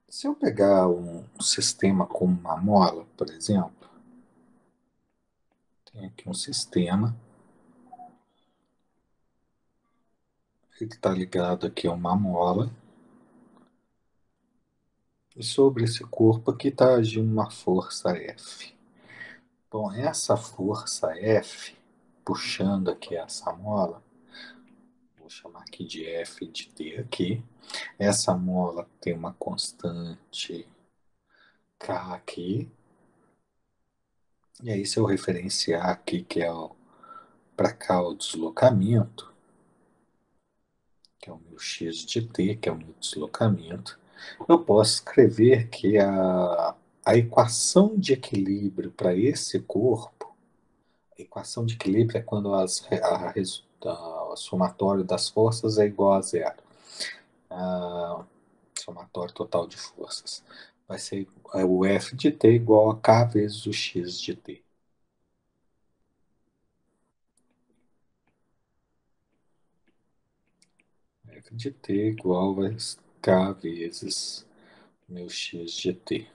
Se eu pegar um sistema como uma mola, por exemplo, tem aqui um sistema, ele está ligado aqui a uma mola, e sobre esse corpo aqui está agindo uma força F. Bom, essa força F, puxando aqui essa mola, vou chamar aqui de F de T aqui, essa mola tem uma constante K aqui, e aí se eu referenciar aqui que é para cá o deslocamento, que é o meu x de t, que é o meu deslocamento, eu posso escrever que a equação de equilíbrio para esse corpo, a equação de equilíbrio é quando o somatório das forças é igual a zero. Somatório total de forças. Vai ser o F de t igual a k vezes o x de t. F de t igual a k vezes meu x de t.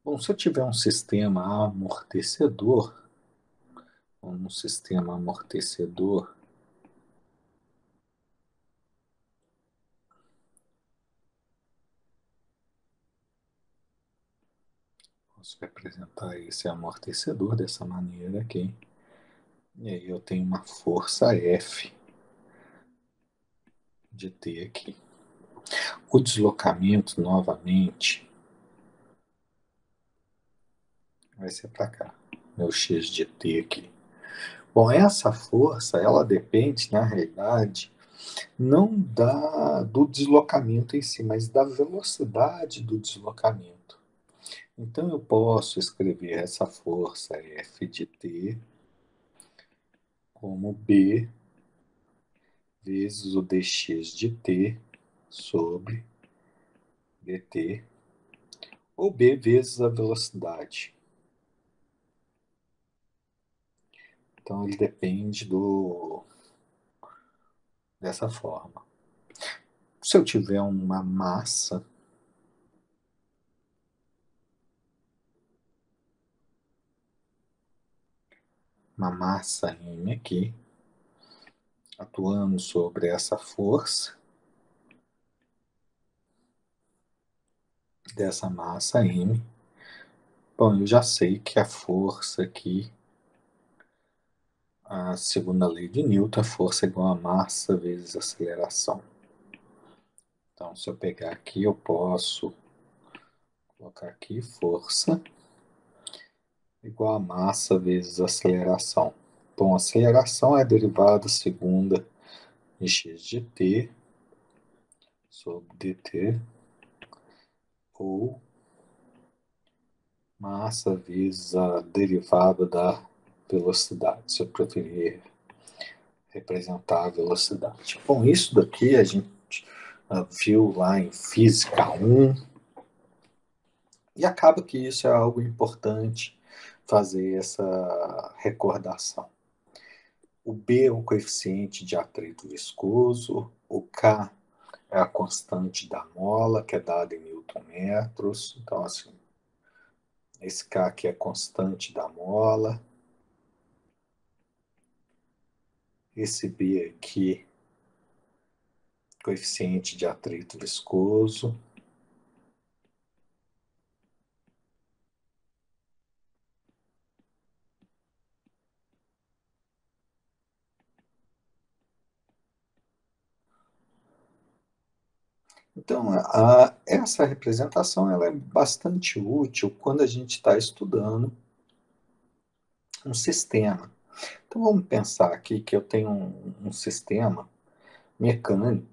Bom, se eu tiver um sistema amortecedor, posso representar esse amortecedor dessa maneira aqui. E aí eu tenho uma força F de T aqui. O deslocamento, novamente, vai ser para cá. Meu x de T aqui. Bom, essa força, ela depende, na realidade, não do deslocamento em si, mas da velocidade do deslocamento. Então eu posso escrever essa força F de T como B vezes o dx de T sobre dt, ou B vezes a velocidade. Então ele depende dessa forma. Se eu tiver uma massa M aqui, atuando sobre essa força dessa massa M, bom, eu já sei que a força aqui, a segunda lei de Newton, a força é igual a massa vezes aceleração. Então, se eu pegar aqui, eu posso colocar aqui força igual a massa vezes aceleração. Bom, aceleração é a derivada segunda de x de t sobre dt, ou massa vezes a derivada da velocidade, se eu preferir representar a velocidade. Bom, isso daqui a gente viu lá em Física 1, e acaba que isso é algo importante fazer essa recordação. O B é o coeficiente de atrito viscoso, o K é a constante da mola, que é dada em newton-metros. Então, assim, esse K aqui é a constante da mola. Esse B aqui, coeficiente de atrito viscoso. Então, essa representação ela é bastante útil quando a gente está estudando um sistema. Então, vamos pensar aqui que eu tenho um sistema mecânico,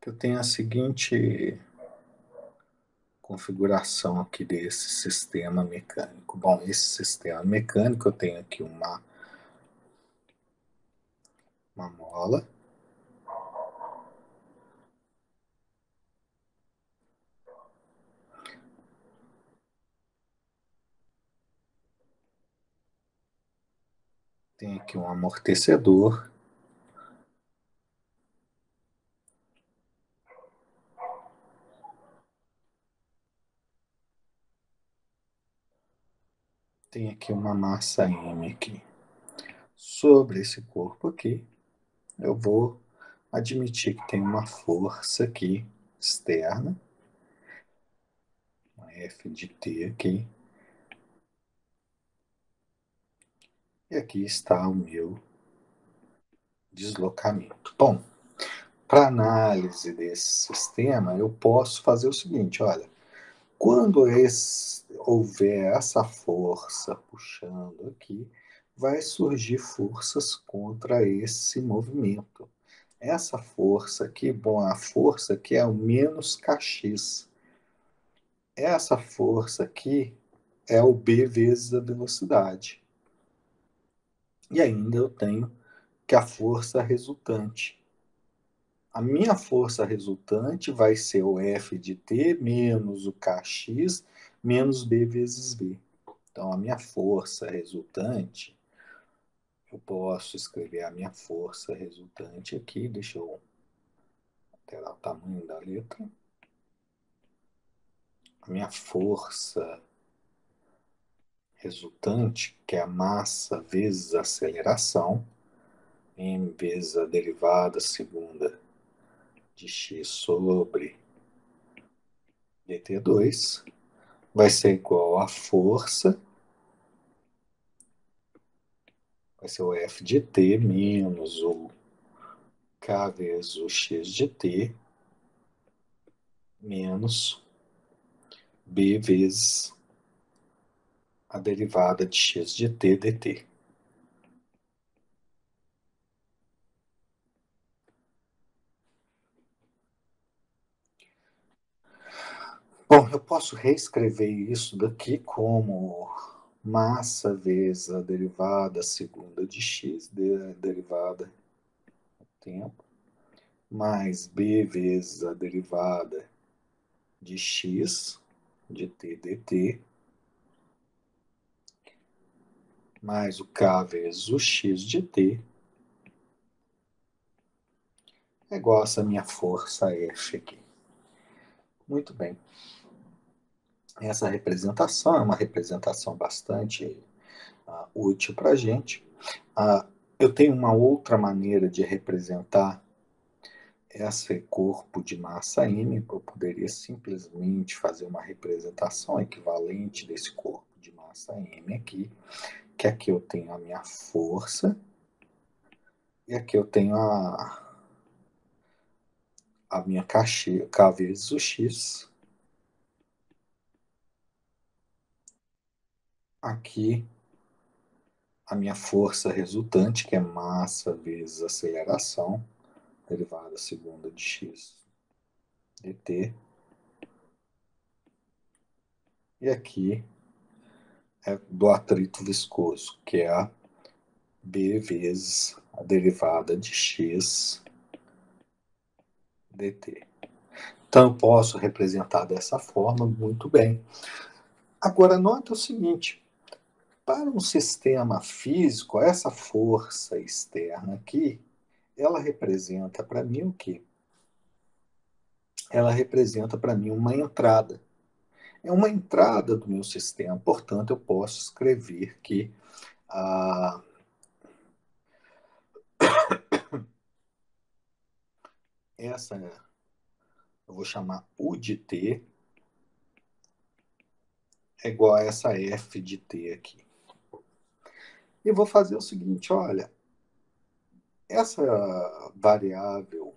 que eu tenho a seguinte configuração aqui desse sistema mecânico. Bom, esse sistema mecânico, eu tenho aqui uma mola, tem aqui um amortecedor, tem aqui uma massa M aqui. Sobre esse corpo aqui, eu vou admitir que tem uma força aqui externa, uma F de T aqui. E aqui está o meu deslocamento. Bom, para análise desse sistema, eu posso fazer o seguinte, olha, quando houver essa força puxando aqui, vai surgir forças contra esse movimento. Essa força aqui, bom, a força aqui é o menos kx. Essa força aqui é o b vezes a velocidade. E ainda eu tenho que a força resultante. A minha força resultante vai ser o F de T menos o Kx menos B vezes V. Então, a minha força resultante, eu posso escrever a minha força resultante aqui, deixa eu alterar o tamanho da letra. A minha força resultante, que é a massa vezes a aceleração, m vezes a derivada segunda de x sobre dt2, vai ser igual a força, vai ser o F de t menos o K vezes o X de t menos B vezes a derivada de X de t dt. Bom, eu posso reescrever isso daqui como massa vezes a derivada segunda de x, derivada do tempo, mais b vezes a derivada de x de t dt, mais o k vezes o x de t, é igual a essa minha força F aqui. Muito bem. Essa representação é uma representação bastante útil para a gente. Eu tenho uma outra maneira de representar esse corpo de massa M. Eu poderia simplesmente fazer uma representação equivalente desse corpo de massa M aqui, que aqui eu tenho a minha força e aqui eu tenho a minha K vezes o X. Aqui a minha força resultante, que é massa vezes aceleração, derivada segunda de x dt. E aqui é do atrito viscoso, que é a b vezes a derivada de x dt. Então, eu posso representar dessa forma muito bem. Agora, nota o seguinte, para um sistema físico, essa força externa aqui, ela representa para mim o quê? Ela representa para mim uma entrada. É uma entrada do meu sistema, portanto, eu posso escrever que essa eu vou chamar U de T é igual a essa F de T aqui. E vou fazer o seguinte, olha, essa variável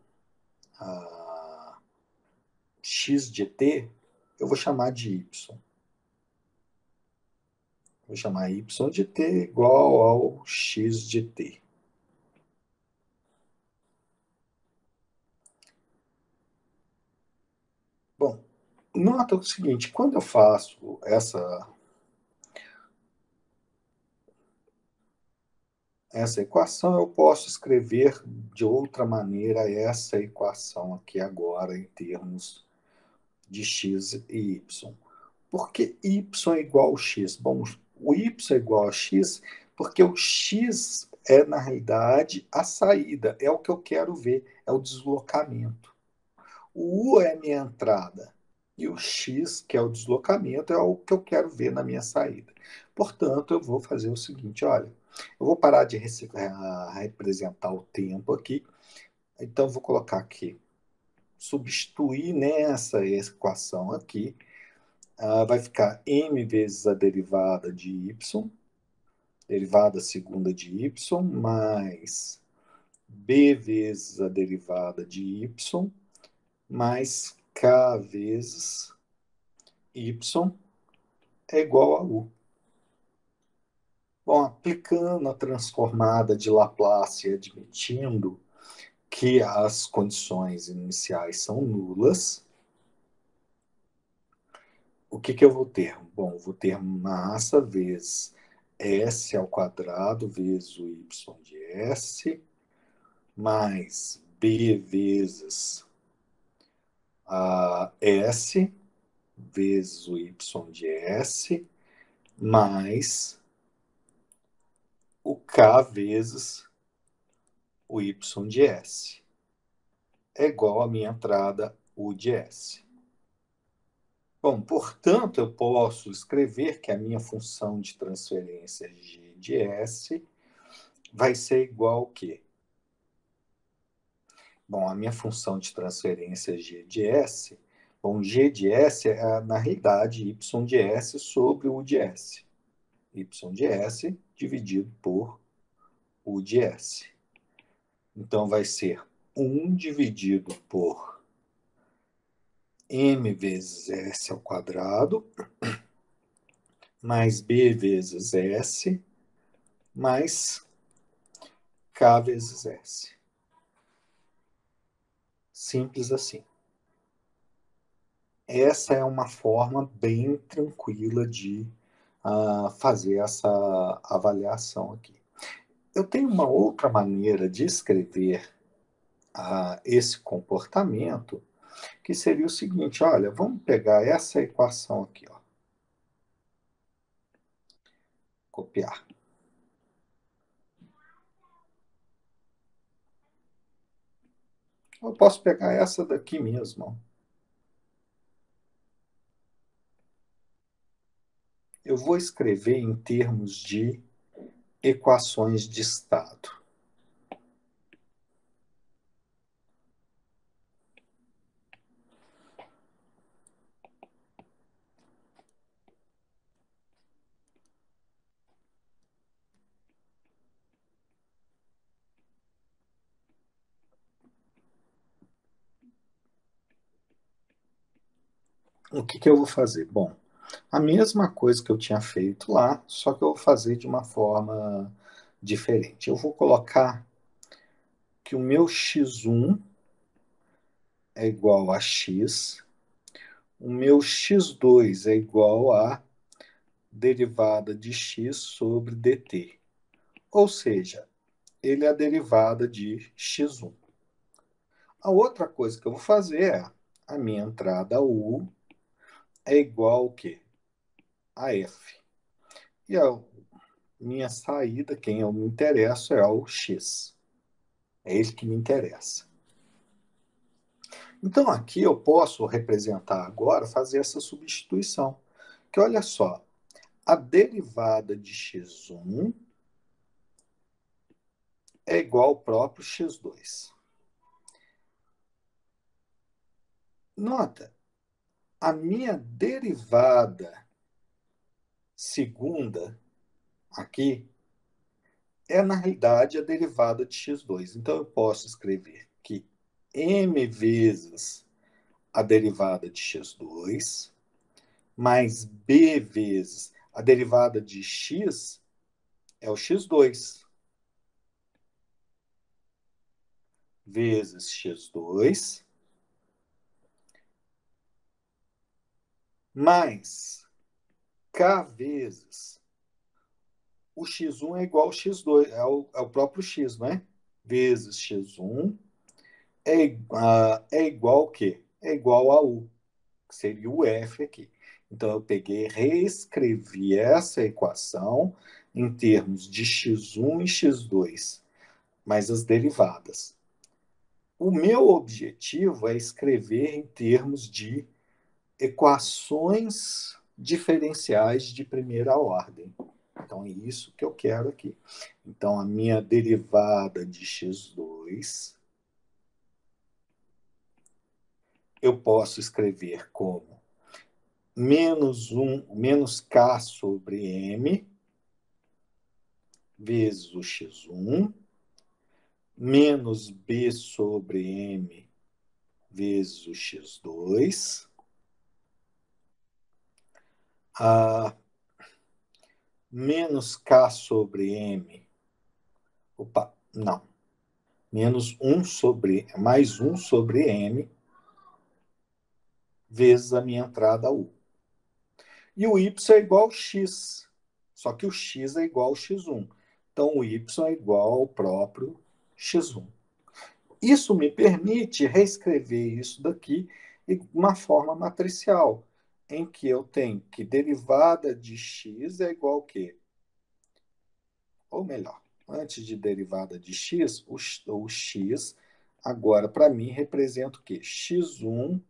x de t, eu vou chamar de y. Vou chamar y de t igual ao x de t. Bom, nota o seguinte, quando eu faço essa equação, eu posso escrever de outra maneira essa equação aqui agora em termos de x e y. Por que y é igual a x? Bom, o y é igual a x porque o x é, na realidade, a saída, é o que eu quero ver, é o deslocamento. O U é a minha entrada e o x, que é o deslocamento, é o que eu quero ver na minha saída. Portanto, eu vou fazer o seguinte, olha, eu vou parar de representar o tempo aqui, então eu vou colocar aqui, substituir nessa equação aqui, vai ficar m vezes a derivada de y, derivada segunda de y, mais b vezes a derivada de y, mais k vezes y é igual a u. Bom, aplicando a transformada de Laplace e admitindo que as condições iniciais são nulas, o que eu vou ter? Bom, vou ter massa vezes S ao quadrado vezes o y de S, mais B vezes a S vezes o y de S, mais o K vezes o y de S. É igual a minha entrada U de S. Bom, portanto, eu posso escrever que a minha função de transferência G de S vai ser igual ao quê? Bom, a minha função de transferência G de S, bom, G de S é, na realidade, Y de S sobre U de S. Y de S dividido por U de S. Então, vai ser 1 dividido por m vezes S ao quadrado, mais B vezes S, mais K vezes S. Simples assim. Essa é uma forma bem tranquila de fazer essa avaliação aqui. Eu tenho uma outra maneira de escrever esse comportamento, que seria o seguinte, olha, vamos pegar essa equação aqui, ó. Copiar. Eu posso pegar essa daqui mesmo, ó. Eu vou escrever em termos de equações de estado. O que eu vou fazer? Bom, a mesma coisa que eu tinha feito lá, só que eu vou fazer de uma forma diferente. Eu vou colocar que o meu x1 é igual a x, o meu x2 é igual a derivada de x sobre dt. Ou seja, ele é a derivada de x1. A outra coisa que eu vou fazer é a minha entrada U é igual ao quê? A F. E a minha saída, quem eu me interesso, é o X. É ele que me interessa. Então, aqui eu posso representar agora, fazer essa substituição. Que olha só, a derivada de x1 é igual ao próprio x2. Nota, a minha derivada segunda aqui é, na realidade, a derivada de x2. Então, eu posso escrever que m vezes a derivada de x2 mais b vezes a derivada de x é o x2 vezes x2 mais k vezes o x1 é igual ao x2, é o próprio x, não é? Vezes x1 é igual ao quê? É igual a u, que seria o f aqui. Então, eu peguei, reescrevi essa equação em termos de x1 e x2, mais as derivadas. O meu objetivo é escrever em termos de equações diferenciais de primeira ordem. Então, é isso que eu quero aqui. Então, a minha derivada de x2, eu posso escrever como menos k sobre m vezes o x1, menos b sobre m vezes o x2, menos k sobre m, opa, não, mais 1 sobre m vezes a minha entrada u. E o y é igual ao x, só que o x é igual ao x1. Então, o y é igual ao próprio x1. Isso me permite reescrever isso daqui de uma forma matricial, em que eu tenho que derivada de x é igual ao quê? Ou melhor, antes de derivada de x, o x agora para mim representa o quê? x1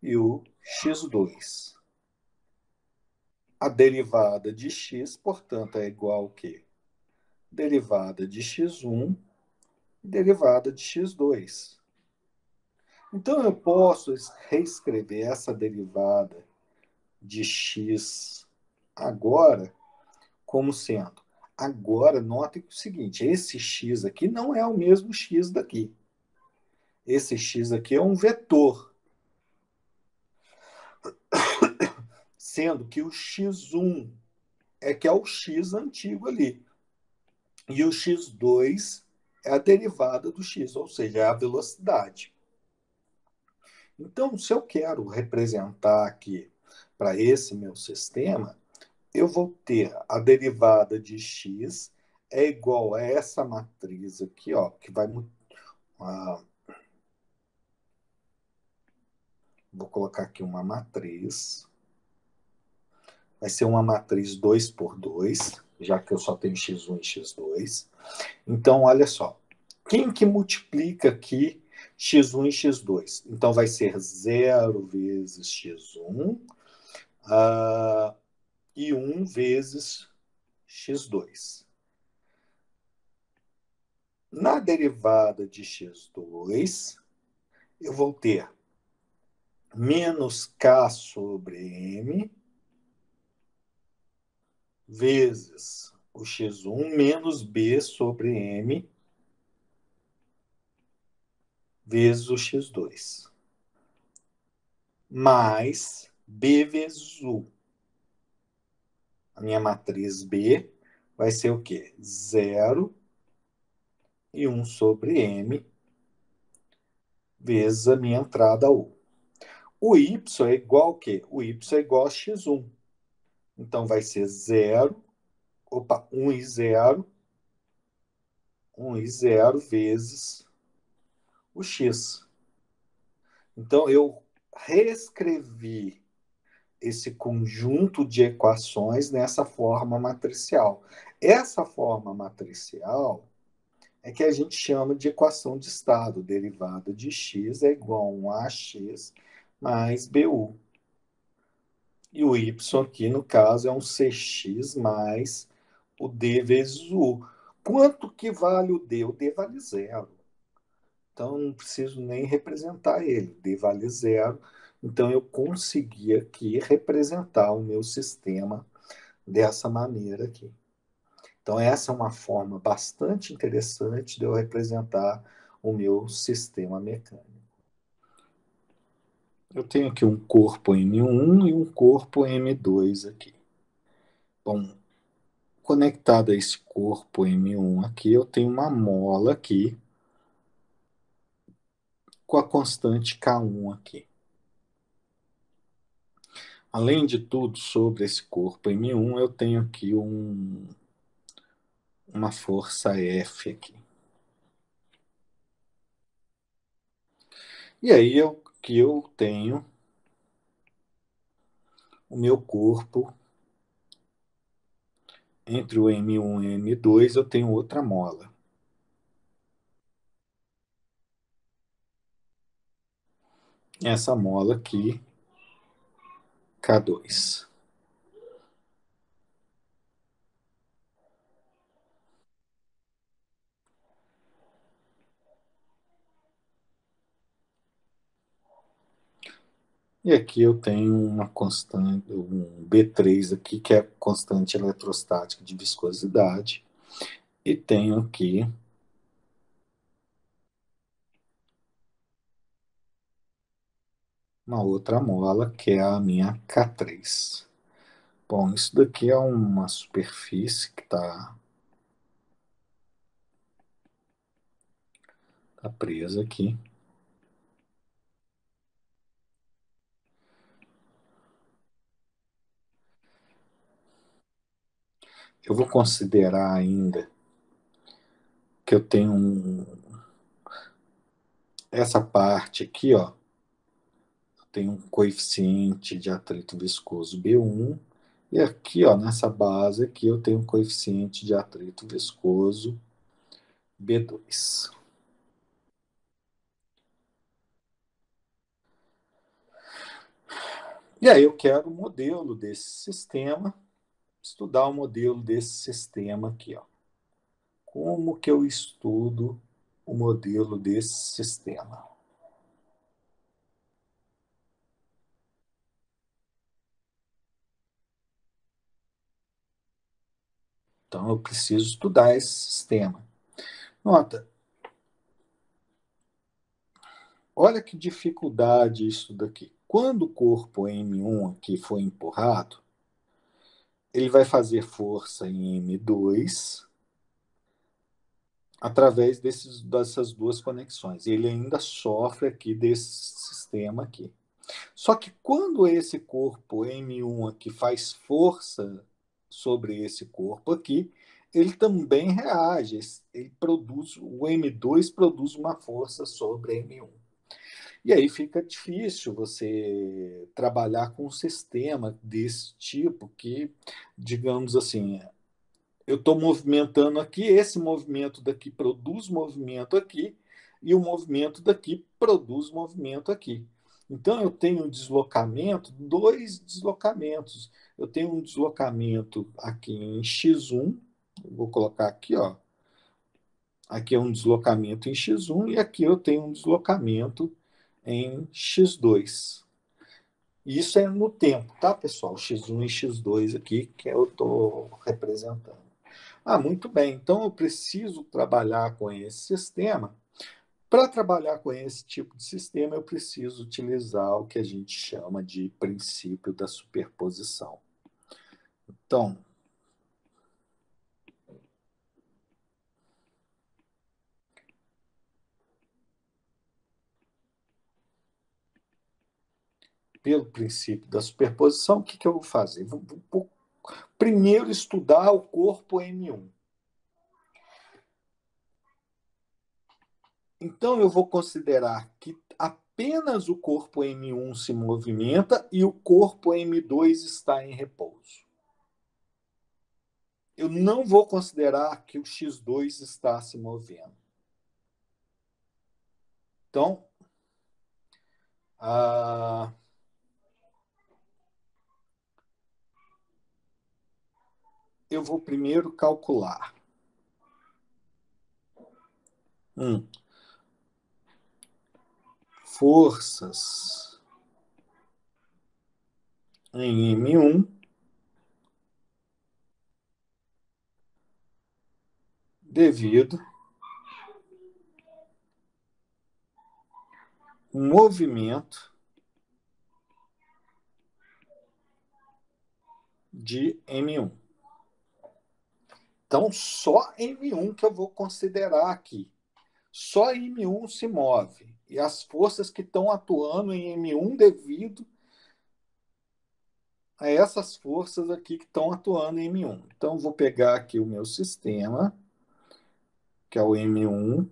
e o x2. A derivada de x, portanto, é igual ao quê? Derivada de x1 e derivada de x2. Então, eu posso reescrever essa derivada de x agora como sendo. Agora, note o seguinte, esse x aqui não é o mesmo x daqui. Esse x aqui é um vetor, sendo que o x1 é que é o x antigo ali. E o x2 é a derivada do x, ou seja, é a velocidade. Então, se eu quero representar aqui para esse meu sistema, eu vou ter a derivada de x é igual a essa matriz aqui, ó, que vai... vou colocar aqui uma matriz. Vai ser uma matriz 2 por 2, já que eu só tenho x1 e x2. Então, olha só. Quem que multiplica aqui x1 e x2? Então, vai ser 0 vezes x1 e 1 vezes x2. Na derivada de x2, eu vou ter menos k sobre m vezes o x1 menos b sobre m vezes o x2. Mais b vezes u. A minha matriz B vai ser o quê? 0 e 1 sobre m vezes a minha entrada u. O y é igual ao quê? O y é igual a x1. Então, vai ser 0, 1 e 0, 1 e 0 vezes o x. Então, eu reescrevi esse conjunto de equações nessa forma matricial. Essa forma matricial é que a gente chama de equação de estado. Derivada de x é igual a 1 ax mais bu. E o y aqui, no caso, é um cx mais o d vezes o u. Quanto que vale o d? O d vale zero. Então, não preciso nem representar ele. D vale zero. Então, eu consegui aqui representar o meu sistema dessa maneira aqui. Então, essa é uma forma bastante interessante de eu representar o meu sistema mecânico. Eu tenho aqui um corpo M1 e um corpo M2 aqui. Bom, conectado a esse corpo M1 aqui, eu tenho uma mola aqui com a constante K1 aqui. Além de tudo, sobre esse corpo M1, eu tenho aqui uma força F aqui. E aí que eu tenho o meu corpo, entre o M1 e o M2, eu tenho outra mola. Essa mola aqui, K2. E aqui eu tenho uma constante, um B3 aqui, que é constante eletrostática de viscosidade. E tenho aqui uma outra mola, que é a minha K3. Bom, isso daqui é uma superfície que está presa aqui. Eu vou considerar ainda que eu tenho essa parte aqui, ó, tem um coeficiente de atrito viscoso B1, e aqui, ó, nessa base aqui, eu tenho um coeficiente de atrito viscoso B2. E aí eu quero o modelo desse sistema, estudar o modelo desse sistema aqui, ó. Como que eu estudo o modelo desse sistema? Então eu preciso estudar esse sistema. Nota, olha que dificuldade isso daqui. Quando o corpo M1 aqui foi empurrado, ele vai fazer força em M2 através dessas duas conexões. Ele ainda sofre aqui desse sistema aqui. Só que quando esse corpo M1 aqui faz força sobre esse corpo aqui, ele também reage. Ele produz, o M2 produz uma força sobre M1. E aí fica difícil você trabalhar com um sistema desse tipo que, digamos assim, eu estou movimentando aqui, esse movimento daqui produz movimento aqui, e o movimento daqui produz movimento aqui. Então, eu tenho um deslocamento, dois deslocamentos. Eu tenho um deslocamento aqui em x1, vou colocar aqui, ó. Aqui é um deslocamento em x1 e aqui eu tenho um deslocamento em x2. Isso é no tempo, tá, pessoal? X1 e x2 aqui que eu estou representando. Ah, muito bem. Então eu preciso trabalhar com esse sistema. Para trabalhar com esse tipo de sistema, eu preciso utilizar o que a gente chama de princípio da superposição. Então, pelo princípio da superposição, o que, que eu vou fazer? Vou primeiro estudar o corpo M1. Então, eu vou considerar que apenas o corpo M1 se movimenta e o corpo M2 está em repouso. Eu não vou considerar que o X2 está se movendo. Então, eu vou primeiro calcular forças em M1 devido ao movimento de M1. Então, só M1 que eu vou considerar aqui. Só M1 se move. E as forças que estão atuando em M1 devido a essas forças aqui que estão atuando em M1. Então, vou pegar aqui o meu sistema, que é o M1,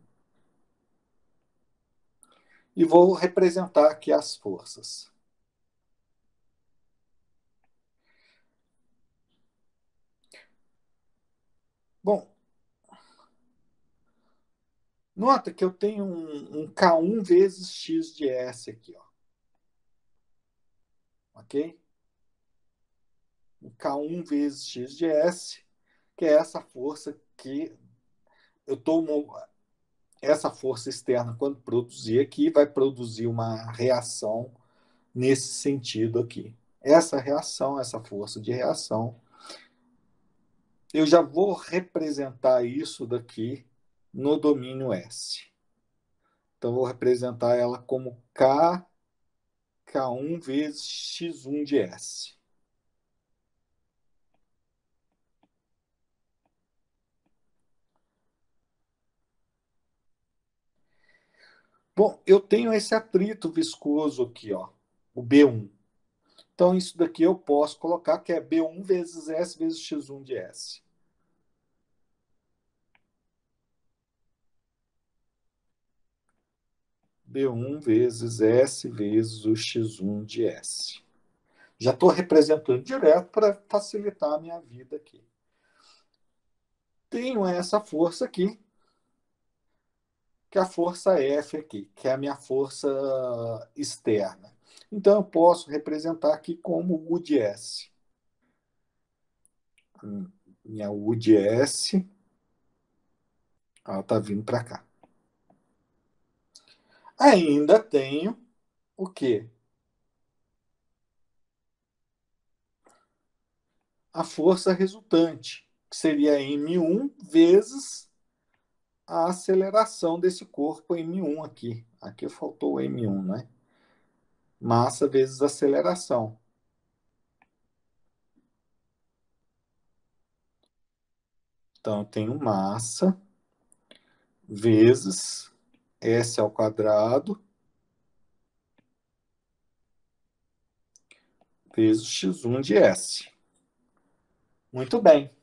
e vou representar aqui as forças. Bom, nota que eu tenho um K1 vezes X de S aqui, ó. Ok? Um K1 vezes X de S, que é essa força que eu estou. Essa força externa, quando produzir aqui, vai produzir uma reação nesse sentido aqui. Essa reação, essa força de reação, eu já vou representar isso daqui no domínio S. Então, vou representar ela como K1 vezes X1 de S. Bom, eu tenho esse atrito viscoso aqui, ó, o B1. Então, isso daqui eu posso colocar que é B1 vezes S vezes X1 de S. B1 vezes S vezes o X1 de S. Já estou representando direto para facilitar a minha vida aqui. Tenho essa força aqui, que é a força F aqui, que é a minha força externa. Então, eu posso representar aqui como U de S. Minha U de S, ela está vindo para cá. Ainda tenho o quê? A força resultante, que seria M1 vezes a aceleração desse corpo M1 aqui. Aqui faltou o M1, né? Massa vezes aceleração. Então, eu tenho massa vezes S ao quadrado vezes x1 de S. Muito bem.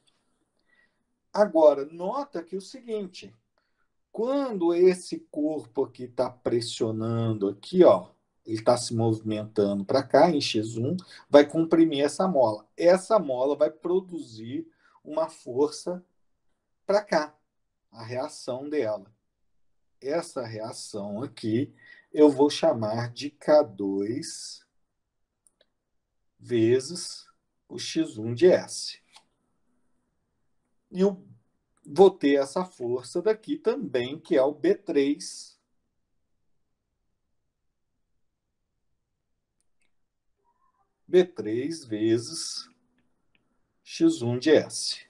Agora, nota que o seguinte, quando esse corpo aqui está pressionando aqui, ó, ele está se movimentando para cá em x1, vai comprimir essa mola. Essa mola vai produzir uma força para cá, a reação dela. Essa reação aqui eu vou chamar de K2 vezes o x1 de S. E eu vou ter essa força daqui também, que é o B3 vezes x1 de S.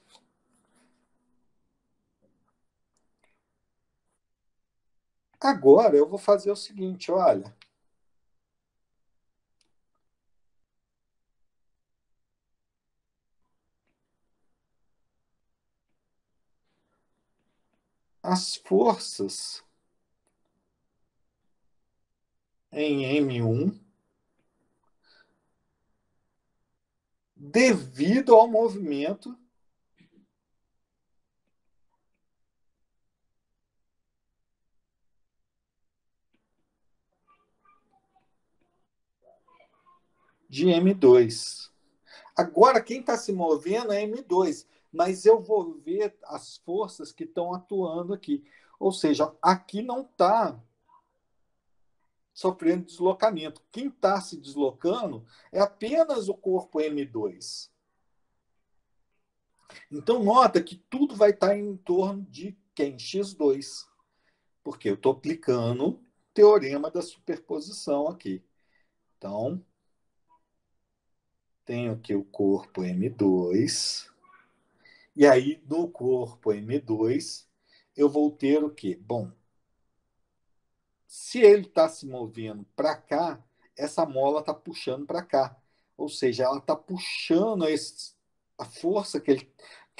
Agora eu vou fazer o seguinte, olha. As forças em M1, devido ao movimento de M2. Agora, quem está se movendo é M2, mas eu vou ver as forças que estão atuando aqui. Ou seja, aqui não está sofrendo deslocamento. Quem está se deslocando é apenas o corpo M2. Então, nota que tudo vai estar em torno de quem? X2. Porque eu estou aplicando o teorema da superposição aqui. Então, tenho aqui o corpo M2. E aí, no corpo M2, eu vou ter o quê? Bom, se ele está se movendo para cá, essa mola está puxando para cá. Ou seja, ela está puxando a força que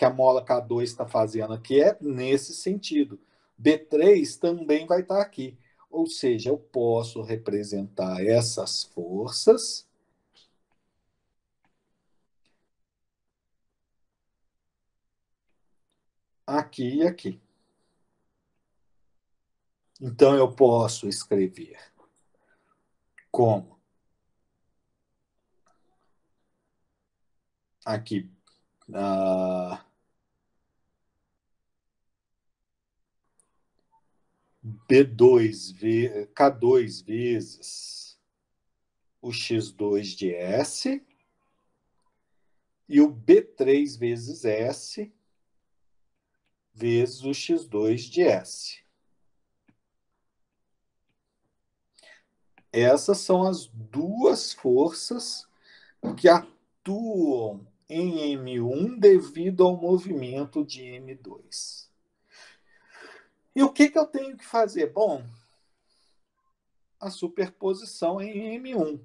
a mola K2 está fazendo aqui é nesse sentido. B3 também vai estar aqui. Ou seja, eu posso representar essas forças aqui e aqui. Então, eu posso escrever como aqui K2 vezes o x2 de S e o B3 vezes S vezes o x2 de S. Essas são as duas forças que atuam em M1 devido ao movimento de M2. E o que eu tenho que fazer? Bom, a superposição em M1.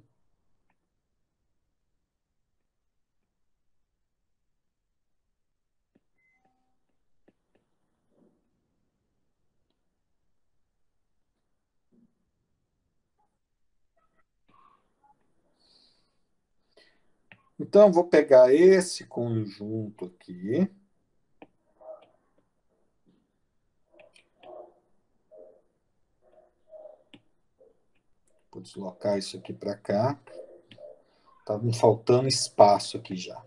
Então, vou pegar esse conjunto aqui. Vou deslocar isso aqui para cá. Está me faltando espaço aqui já.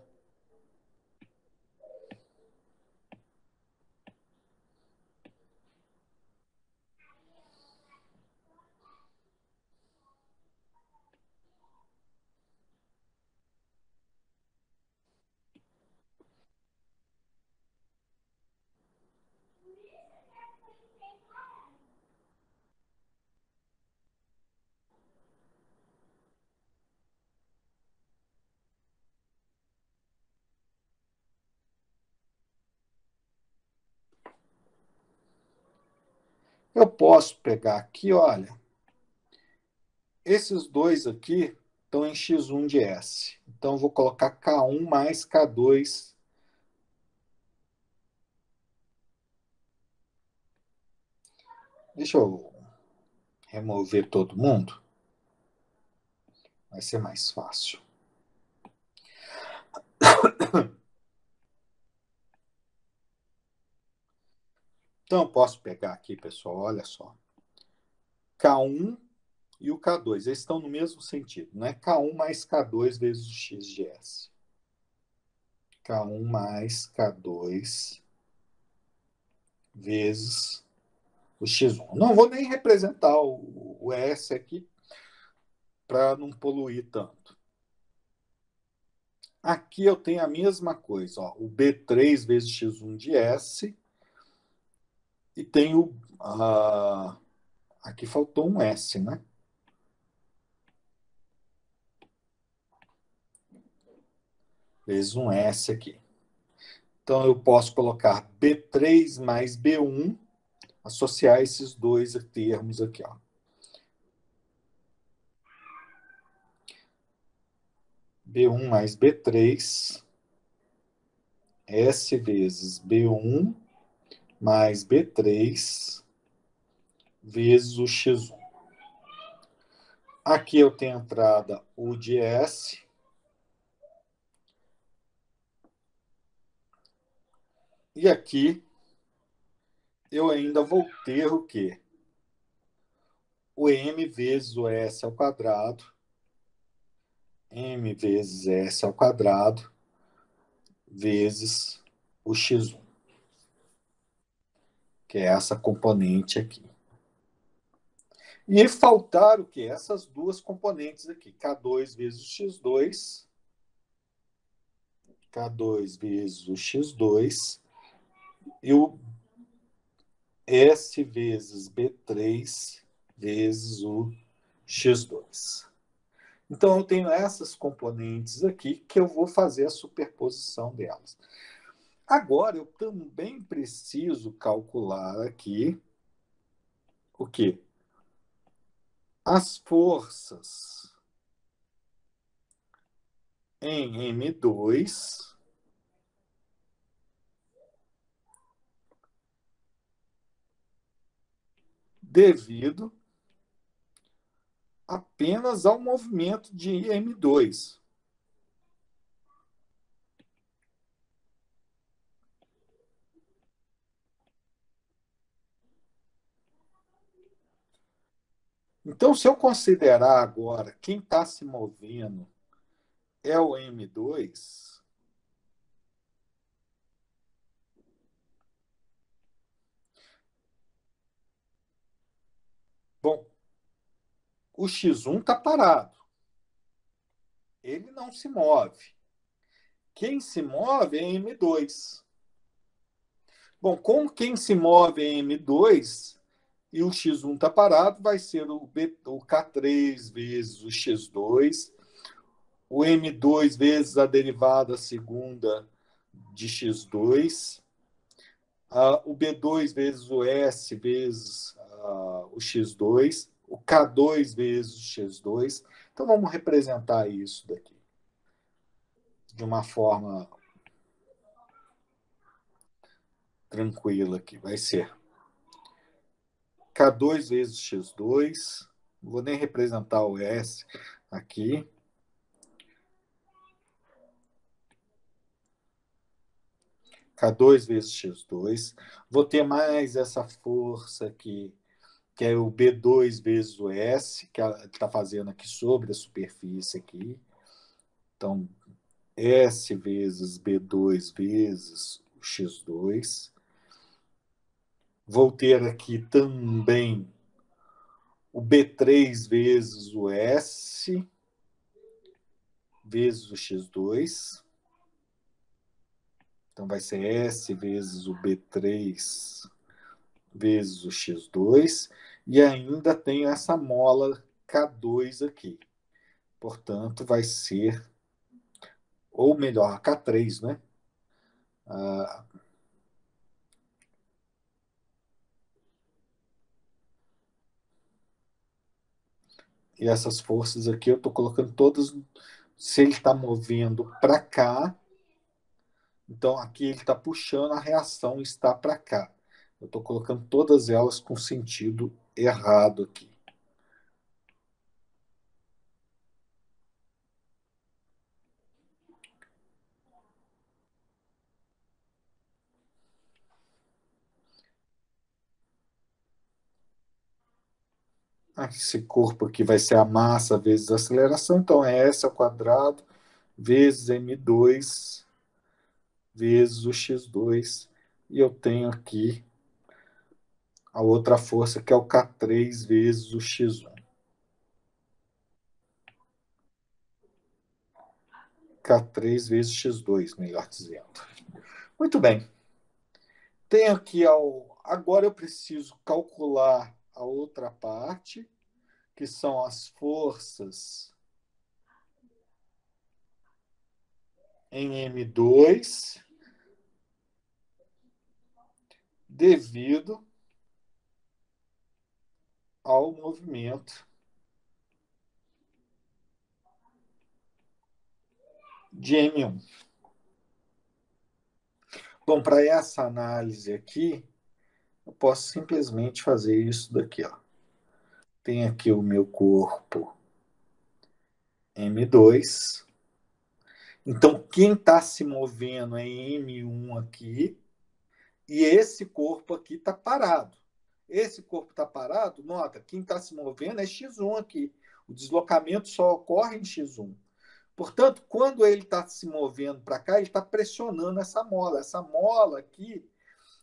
Eu posso pegar aqui, olha, esses dois aqui estão em x1 de S. Então, eu vou colocar K1 mais K2. Deixa eu remover todo mundo. Vai ser mais fácil. Então, eu posso pegar aqui, pessoal, olha só. K1 e o K2, eles estão no mesmo sentido, né? K1 mais K2 vezes o x de S. K1 mais K2 vezes o x1. Não vou nem representar o S aqui para não poluir tanto. Aqui eu tenho a mesma coisa, ó, o B3 vezes x1 de S e tenho... aqui faltou um S, né? Vezes um S aqui. Então, eu posso colocar B3 mais B1, associar esses dois termos aqui, ó. B1 mais B3, S vezes B1 mais B3 vezes o X1. Aqui eu tenho a entrada U de S. E aqui eu ainda vou ter o quê? O M vezes o S ao quadrado. M vezes S ao quadrado vezes o X1. Que é essa componente aqui. E faltaram o quê? Essas duas componentes aqui. K2 vezes o X2. K2 vezes o X2. E o S vezes B3 vezes o X2. Então, eu tenho essas componentes aqui que eu vou fazer a superposição delas. Agora, eu também preciso calcular aqui o quê? As forças em M2 devido apenas ao movimento de M2. Então, se eu considerar agora quem está se movendo é o M2, bom, o X1 está parado. Ele não se move. Quem se move é M2. Bom, como quem se move é M2, e o x1 está parado, vai ser o K3 vezes o x2, o M2 vezes a derivada segunda de x2, o B2 vezes o S vezes o x2, o K2 vezes o x2. Então, vamos representar isso daqui de uma forma tranquila aqui. Vai ser K2 vezes x2, não vou nem representar o S aqui, K2 vezes x2, vou ter mais essa força aqui, que é o B2 vezes o S, que ela está fazendo aqui sobre a superfície aqui. Então, S vezes B2 vezes o x2. Vou ter aqui também o B3 vezes o S vezes o x2. Então, vai ser S vezes o B3 vezes o x2. E ainda tenho essa mola K2 aqui. Portanto, vai ser, ou melhor, K3, né? E essas forças aqui eu estou colocando todas. Se ele está movendo para cá, então aqui ele está puxando, a reação está para cá. Eu estou colocando todas elas com sentido errado aqui. Esse corpo aqui vai ser a massa vezes a aceleração, então é S ao quadrado vezes M2 vezes o x2. E eu tenho aqui a outra força, que é o K3 vezes o x1. K3 vezes x2, melhor dizendo. Muito bem. Tenho aqui agora eu preciso calcular a outra parte, que são as forças em M2 devido ao movimento de M1. Bom, para essa análise aqui, eu posso simplesmente fazer isso daqui, ó. Tem aqui o meu corpo M2. Então, quem está se movendo é M1 aqui, e esse corpo aqui está parado. Esse corpo está parado, nota, quem está se movendo é x1 aqui. O deslocamento só ocorre em x1. Portanto, quando ele está se movendo para cá, ele está pressionando essa mola. Essa mola aqui,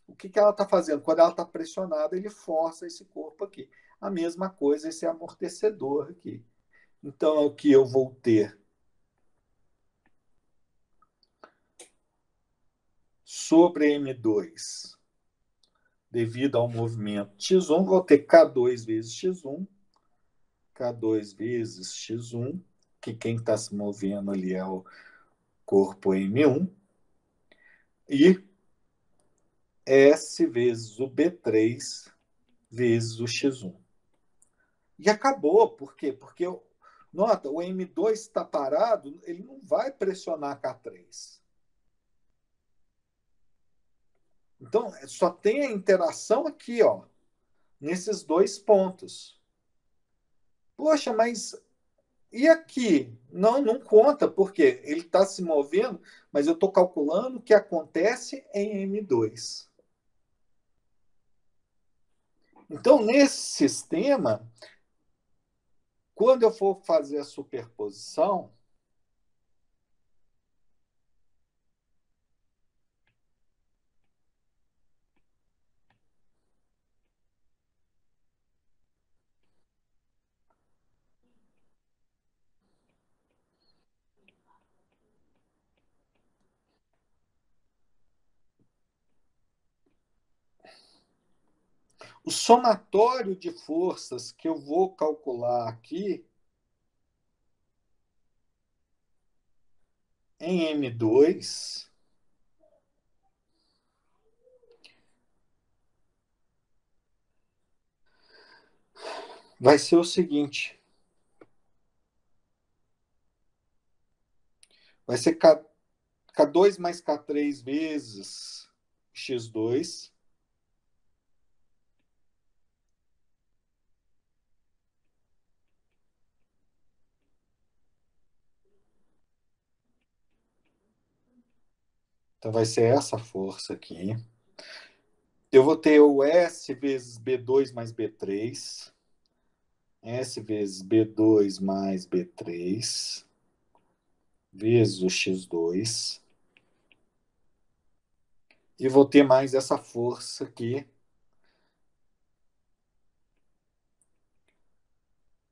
o que ela está fazendo? Quando ela está pressionada, ele força esse corpo aqui. A mesma coisa esse amortecedor aqui. Então, aqui eu vou ter sobre M2, devido ao movimento x1, vou ter K2 vezes x1, K2 vezes x1, que quem está se movendo ali é o corpo M1, e S vezes o B3 vezes o x1. E acabou. Por quê? Porque, nota, o M2 está parado, ele não vai pressionar K3. Então, só tem a interação aqui, ó, nesses dois pontos. Poxa, mas e aqui? Não, não conta, porque ele está se movendo, mas eu estou calculando o que acontece em M2. Então, nesse sistema, quando eu for fazer a superposição, O somatório de forças que eu vou calcular aqui em M2 vai ser o seguinte. Vai ser K2 mais K3 vezes X2. Então, vai ser essa força aqui. Eu vou ter o S vezes B2 mais B3. S vezes B2 mais B3 vezes o X2. E vou ter mais essa força aqui,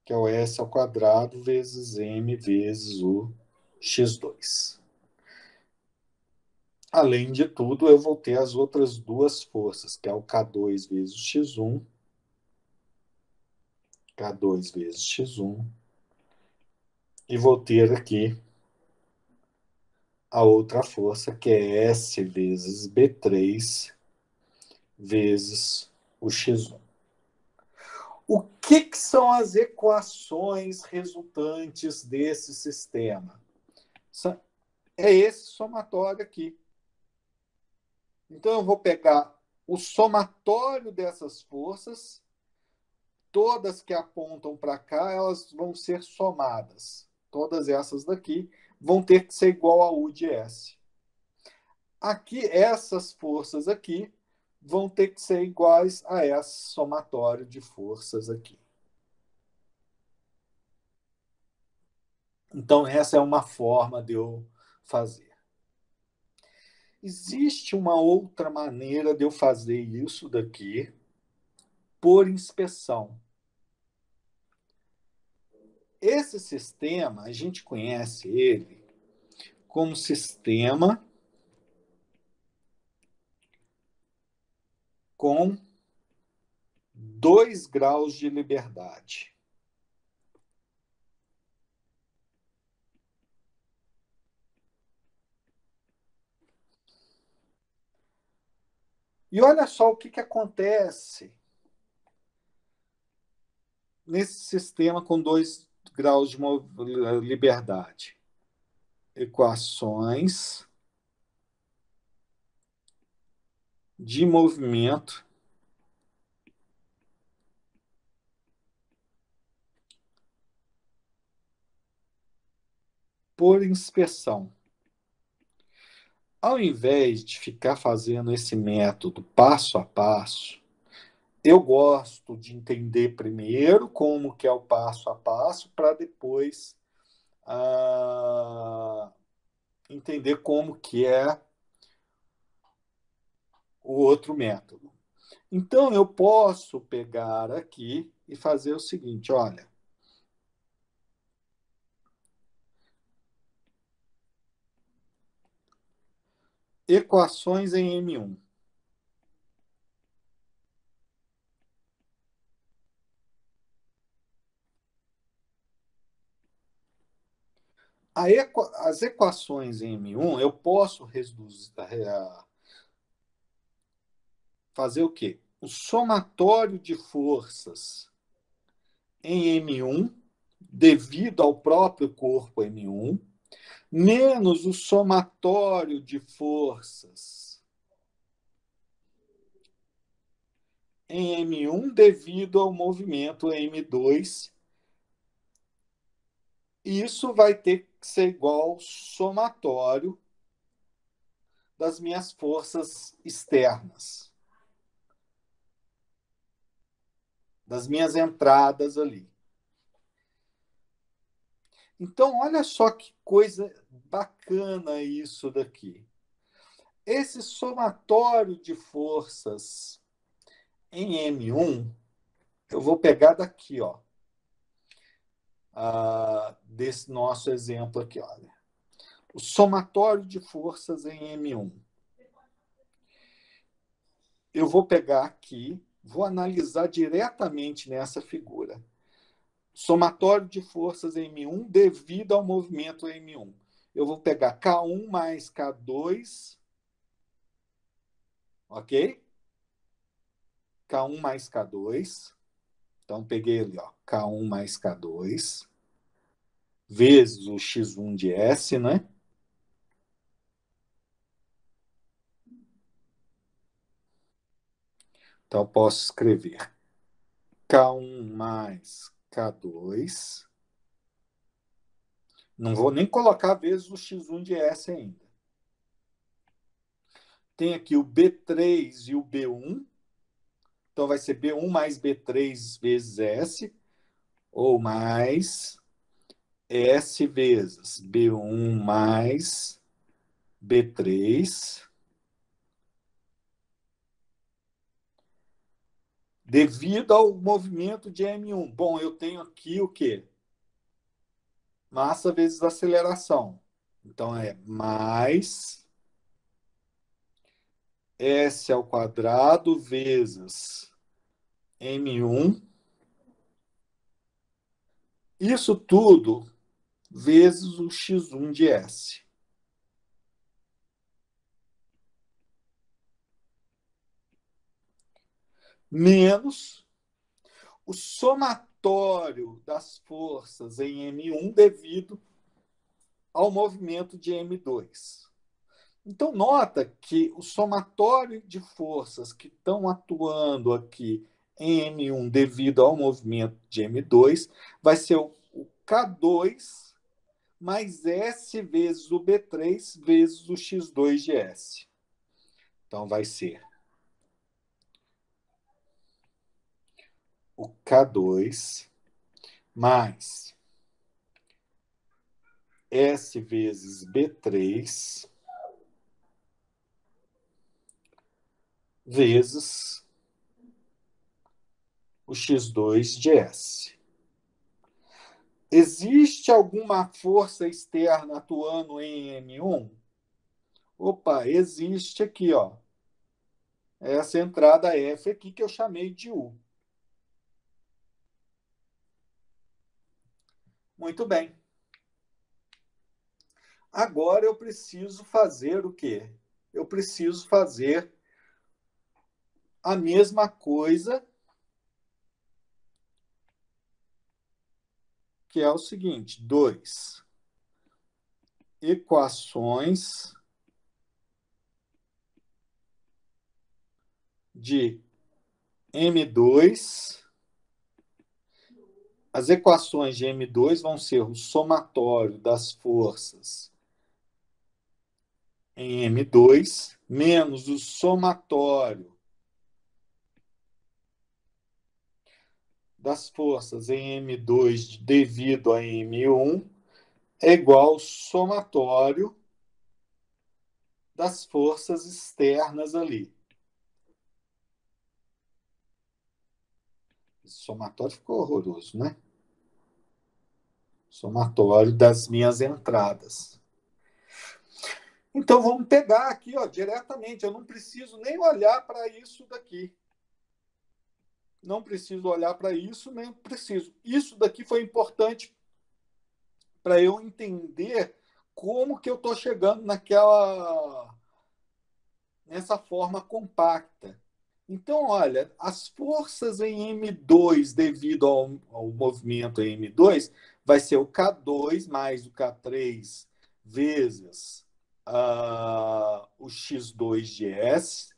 que é o S ao quadrado vezes M vezes o X2. Além de tudo, eu vou ter as outras duas forças, que é o K2 vezes o X1, K2 vezes X1, e vou ter aqui a outra força, que é S vezes B3 vezes o X1. O que são as equações resultantes desse sistema? É esse somatório aqui. Então, eu vou pegar o somatório dessas forças, todas que apontam para cá, elas vão ser somadas. Todas essas daqui vão ter que ser igual a U de S. Aqui, essas forças aqui vão ter que ser iguais a esse somatório de forças aqui. Então, essa é uma forma de eu fazer. Existe uma outra maneira de eu fazer isso daqui por inspeção. Esse sistema, a gente conhece ele como sistema com 2 graus de liberdade. E olha só o que acontece nesse sistema com 2 graus de liberdade. Equações de movimento por inspeção. Ao invés de ficar fazendo esse método passo a passo, eu gosto de entender primeiro como que é o passo a passo para depois entender como que é o outro método. Então, eu posso pegar aqui e fazer o seguinte, olha. Equações em M1. As equações em M1, eu posso reduzir, fazer o quê? O somatório de forças em M1, devido ao próprio corpo M1, menos o somatório de forças em M1 devido ao movimento M2. Isso vai ter que ser igual ao somatório das minhas forças externas, das minhas entradas ali. Então, olha só que coisa bacana isso daqui. Esse somatório de forças em M1, eu vou pegar daqui, ó, desse nosso exemplo aqui, olha. O somatório de forças em M1. Eu vou pegar aqui Vou analisar diretamente nessa figura. Somatório de forças M1 devido ao movimento M1. Eu vou pegar K1 mais K2, ok? K1 mais K2. Então, peguei ali, ó, K1 mais K2, vezes o X1 de S, né? Então, posso escrever K1 mais K2. Não vou nem colocar vezes o X1 de S ainda. Tem aqui o B3 e o B1. Então, vai ser B1 mais B3 vezes S, ou mais S vezes B1 mais B3, devido ao movimento de M1. Bom, eu tenho aqui o quê? Massa vezes aceleração. Então, é mais S ao quadrado vezes M1. Isso tudo vezes o X1 de S. Menos o somatório das forças em M1 devido ao movimento de M2. Então, nota que o somatório de forças que estão atuando aqui em M1 devido ao movimento de M2 vai ser o K2 mais S vezes o B3 vezes o X2 de S. Então, vai ser o K2 mais S vezes B3 vezes o X2 de S. Existe alguma força externa atuando em M1? Opa, existe aqui, ó. Essa entrada F aqui que eu chamei de U. Muito bem. Agora eu preciso fazer o quê? Eu preciso fazer a mesma coisa, que é o seguinte: 2 equações de M2. As equações de M2 vão ser o somatório das forças em M2 menos o somatório das forças em M2 devido a M1 é igual ao somatório das forças externas ali. Esse somatório ficou horroroso, né? Somatório das minhas entradas. Então vamos pegar aqui, ó, diretamente. Eu não preciso nem olhar para isso daqui. Não preciso olhar para isso, nem preciso. Isso daqui foi importante para eu entender como que eu estou chegando nessa forma compacta. Então, olha, as forças em M2 devido ao movimento em M2 vai ser o K2 mais o K3 vezes o X2 de S,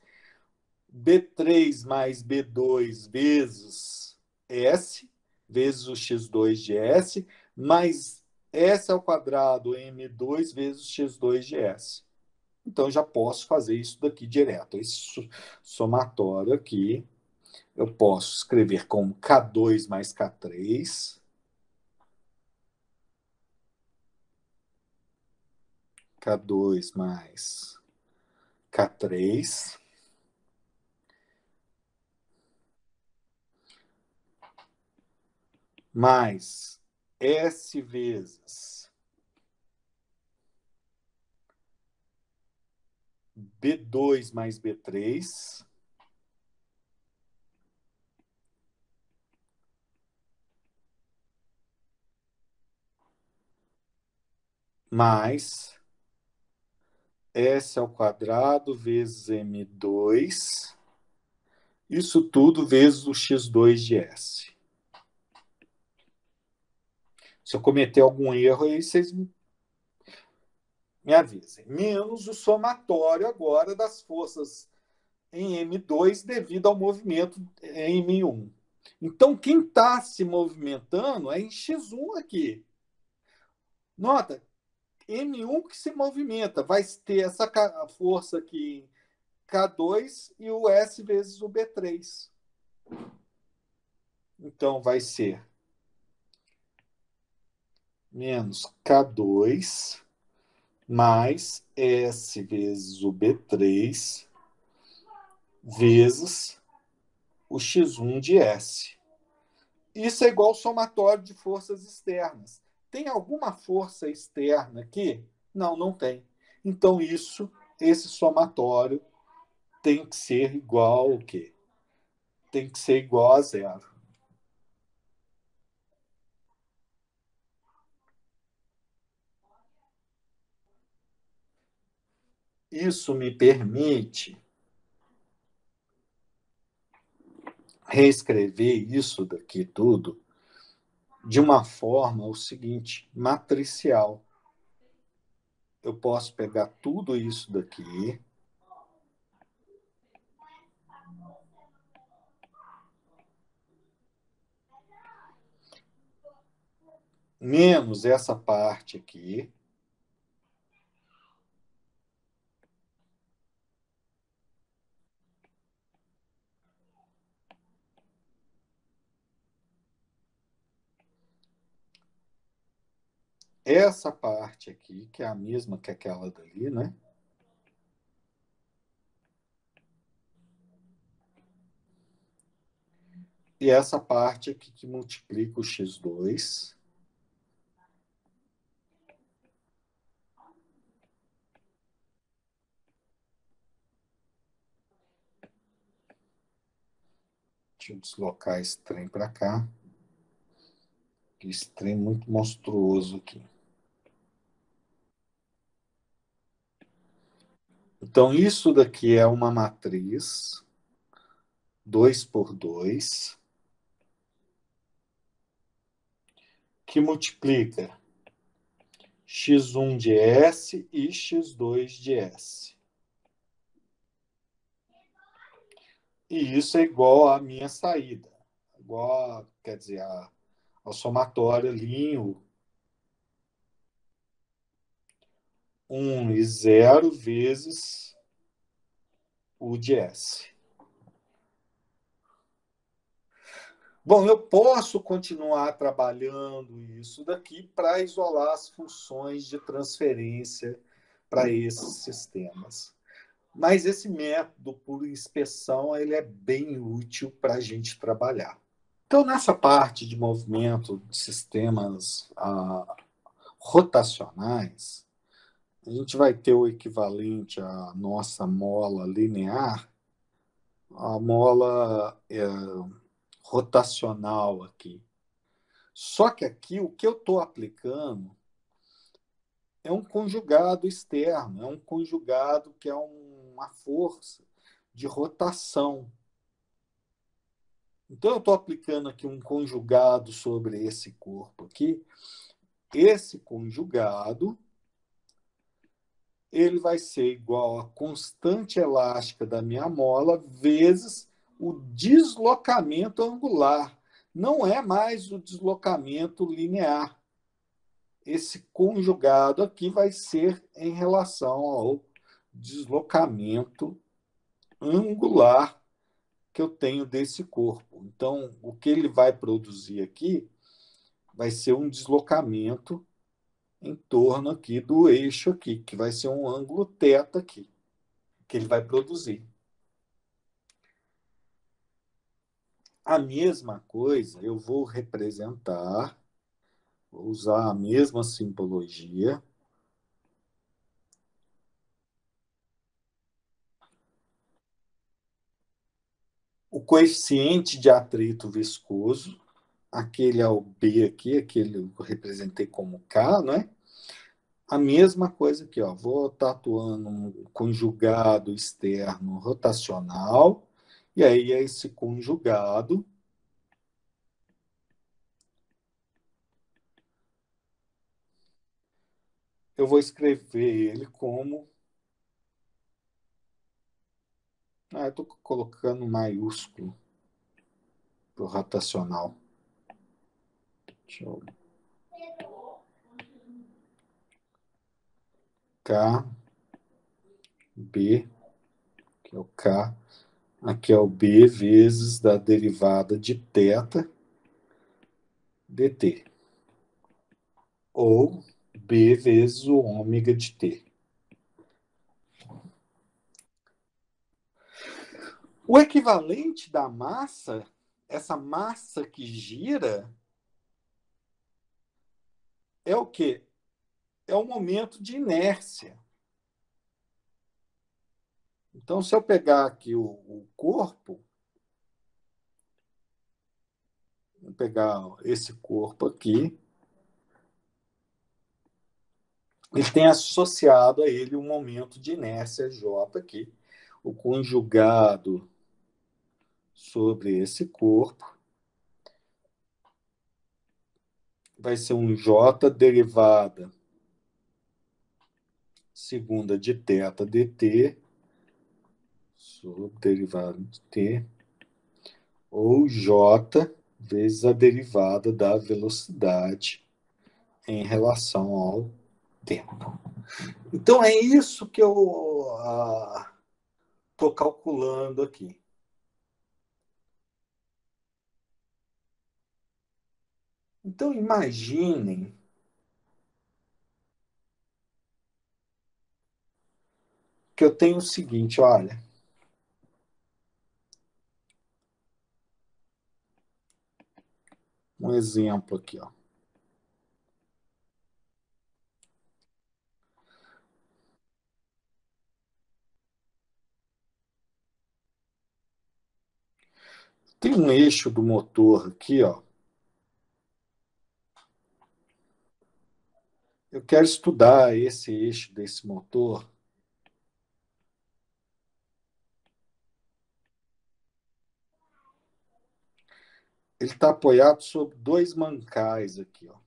B3 mais B2 vezes S, vezes o X2 de S, mais S ao quadrado M2 vezes o X2 de S. Então, já posso fazer isso daqui direto. Esse somatório aqui, eu posso escrever como K2 mais K3, K2 mais K3, mais S vezes B2 mais B3, mais S ao quadrado vezes M2, isso tudo vezes o x2 de S. Se eu cometer algum erro, aí vocês me avisem. Menos o somatório agora das forças em M2 devido ao movimento em M1. Então, quem está se movimentando é em X1 aqui. Nota, M1 que se movimenta, vai ter essa força aqui em K2 e o S vezes o B3. Então, vai ser menos K2 mais S vezes o B3 vezes o X1 de S. Isso é igual ao somatório de forças externas. Tem alguma força externa aqui? Não, não tem. Então, esse somatório tem que ser igual ao quê? Tem que ser igual a zero. Isso me permite reescrever isso daqui tudo de uma forma o seguinte, matricial. Eu posso pegar tudo isso daqui, menos essa parte aqui, essa parte aqui, que é a mesma que aquela dali, né? E essa parte aqui que multiplica o x2. Deixa eu deslocar esse trem para cá. Esse trem muito monstruoso aqui. Então, isso daqui é uma matriz 2 por 2 que multiplica x1 de S e x2 de S. E isso é igual à minha saída. Igual, quer dizer, ao somatório ali, 1 e 0 vezes o de S. Bom, eu posso continuar trabalhando isso daqui para isolar as funções de transferência para esses sistemas. Mas esse método por inspeção ele é bem útil para a gente trabalhar. Então, nessa parte de movimento de sistemas rotacionais, a gente vai ter o equivalente à nossa mola linear, a mola rotacional aqui. Só que aqui o que eu estou aplicando é um conjugado externo, é um conjugado que é uma força de rotação. Então, eu estou aplicando aqui um conjugado sobre esse corpo aqui. Esse conjugado ele vai ser igual à constante elástica da minha mola vezes o deslocamento angular. Não é mais o deslocamento linear. Esse conjugado aqui vai ser em relação ao deslocamento angular que eu tenho desse corpo. Então, o que ele vai produzir aqui vai ser um deslocamento em torno aqui do eixo aqui, que vai ser um ângulo θ aqui, que ele vai produzir. A mesma coisa eu vou representar, vou usar a mesma simbologia. O coeficiente de atrito viscoso, aquele é o B aqui, aquele eu representei como K, né? A mesma coisa aqui, ó. Vou estar atuando um conjugado externo rotacional, e aí esse conjugado eu vou escrever ele como. Eu estou colocando maiúsculo para o rotacional. Deixa eu... K, B, que é o K. Aqui é o B vezes da derivada de θ dt. Ou B vezes o ômega de t. O equivalente da massa, essa massa que gira, é o quê? É o momento de inércia. Então, se eu pegar aqui o corpo, vou pegar esse corpo aqui, ele tem associado a ele um momento de inércia J aqui, o conjugado sobre esse corpo vai ser um J derivada segunda de θ dt sobre derivada de t, ou J vezes a derivada da velocidade em relação ao tempo. Então é isso que eu estou calculando aqui. Então imaginem que eu tenho o seguinte, olha, um exemplo aqui, ó. Tem um eixo do motor aqui, ó. Eu quero estudar esse eixo desse motor. Ele está apoiado sobre dois mancais aqui, ó.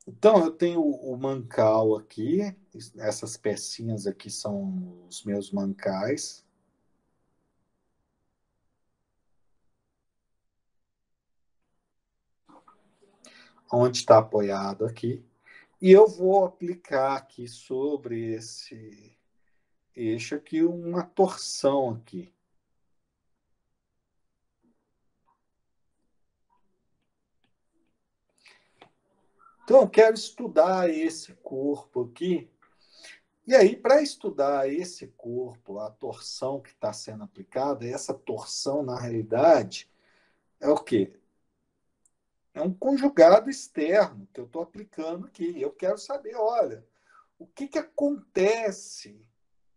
Então, eu tenho o mancal aqui, essas pecinhas aqui são os meus mancais, onde está apoiado aqui, e eu vou aplicar aqui sobre esse eixo aqui uma torção aqui. Então, eu quero estudar esse corpo aqui. E aí, para estudar esse corpo, a torção que está sendo aplicada, essa torção, na realidade, é o quê? É um conjugado externo que eu estou aplicando aqui. Eu quero saber, olha, o que, que acontece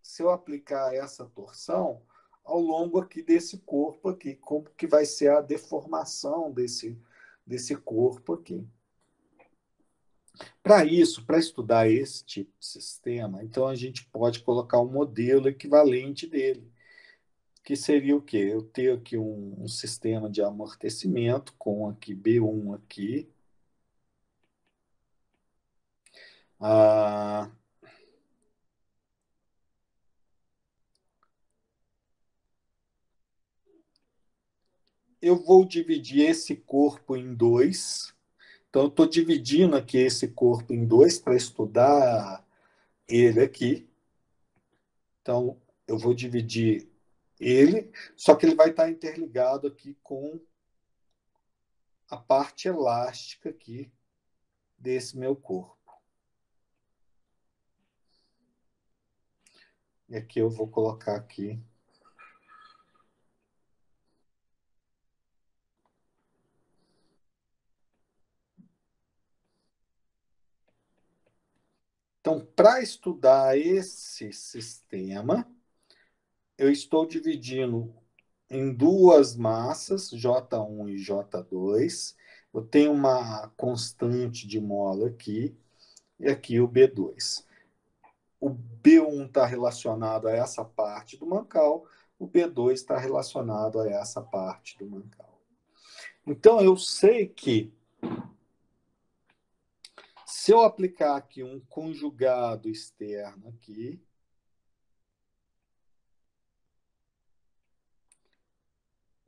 se eu aplicar essa torção ao longo aqui desse corpo aqui? Como que vai ser a deformação desse corpo aqui? Para isso, para estudar esse tipo de sistema, então a gente pode colocar um modelo equivalente dele, que seria o quê? Eu ter aqui um sistema de amortecimento com aqui B1 aqui. Ah, eu vou dividir esse corpo em dois. Então, eu estou dividindo aqui esse corpo em dois para estudar ele aqui. Então, eu vou dividir ele, só que ele vai estar interligado aqui com a parte elástica aqui desse meu corpo. E aqui eu vou colocar aqui. Então, para estudar esse sistema, eu estou dividindo em duas massas, J1 e J2. Eu tenho uma constante de mola aqui, e aqui o B2. O B1 está relacionado a essa parte do mancal, o B2 está relacionado a essa parte do mancal. Então, eu sei que se eu aplicar aqui um conjugado externo aqui,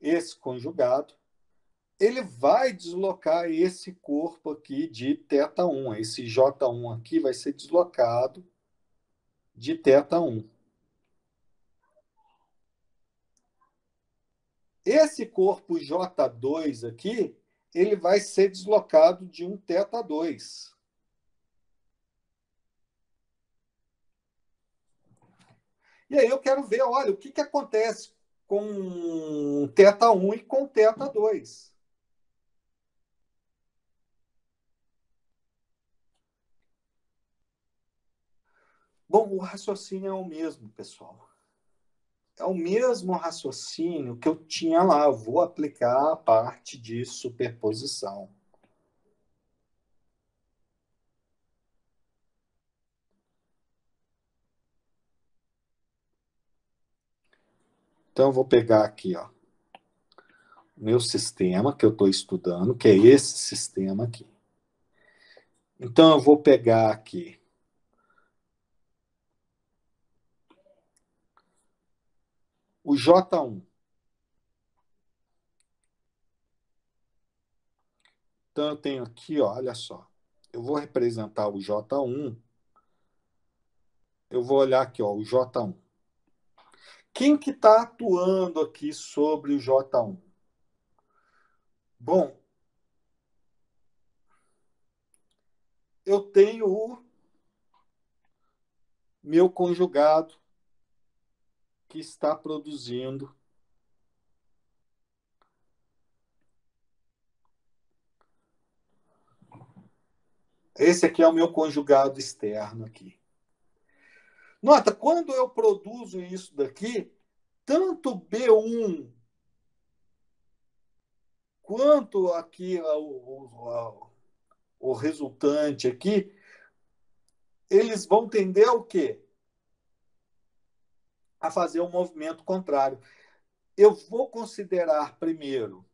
esse conjugado, ele vai deslocar esse corpo aqui de θ1. Esse J1 aqui vai ser deslocado de θ1. Esse corpo J2 aqui, ele vai ser deslocado de um θ2. E aí eu quero ver, olha, o que, que acontece com θ1 e com θ2. Bom, o raciocínio é o mesmo, pessoal. É o mesmo raciocínio que eu tinha lá. Eu vou aplicar a parte de superposição. Então, eu vou pegar aqui, ó, meu sistema que eu estou estudando, que é esse sistema aqui. Então, eu vou pegar aqui o J1. Então, eu tenho aqui, ó, olha só. Eu vou representar o J1. Eu vou olhar aqui, ó, o J1. Quem que está atuando aqui sobre o J1? Bom, eu tenho o meu conjugado que está produzindo. Esse aqui é o meu conjugado externo aqui. Nota, quando eu produzo isso daqui, tanto B1 quanto aqui o resultante aqui, eles vão tender ao quê? A fazer um movimento contrário. Eu vou considerar primeiro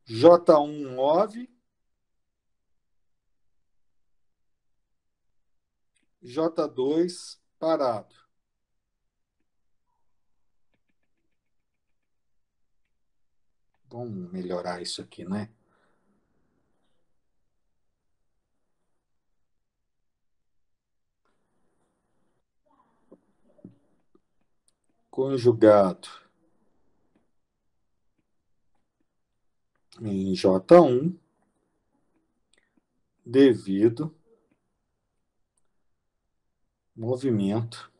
J1 move, J2 parado. Vamos melhorar isso aqui, né? Conjugado em J1 devido movimento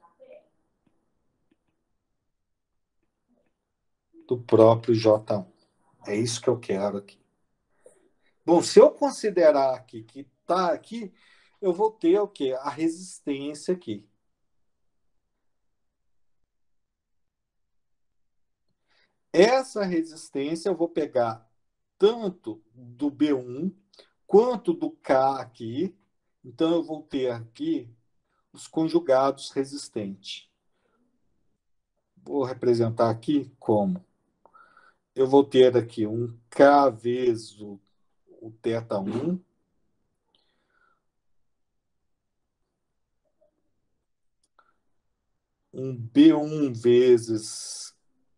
do próprio J1. É isso que eu quero aqui. Bom, se eu considerar aqui que está aqui, eu vou ter o quê? A resistência aqui. Essa resistência eu vou pegar tanto do B1 quanto do K aqui. Então, eu vou ter aqui os conjugados resistentes. Vou representar aqui como? Eu vou ter aqui um K vezes o θ1, um B1 vezes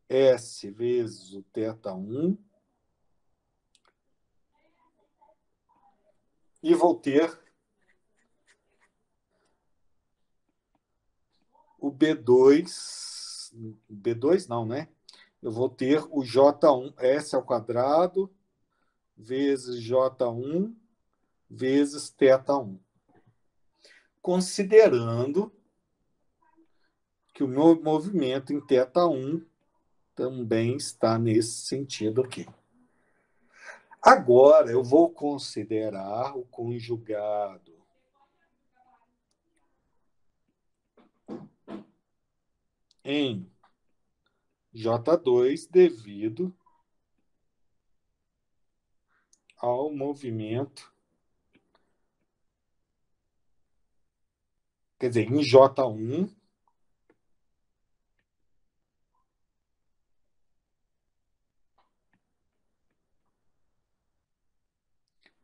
S vezes o θ1, e vou ter B2 não, né? Eu vou ter o J1, S ao quadrado, vezes J1, vezes θ1. Considerando que o meu movimento em θ1 também está nesse sentido aqui. Agora, eu vou considerar o conjugado em J2 devido ao movimento, quer dizer, em J1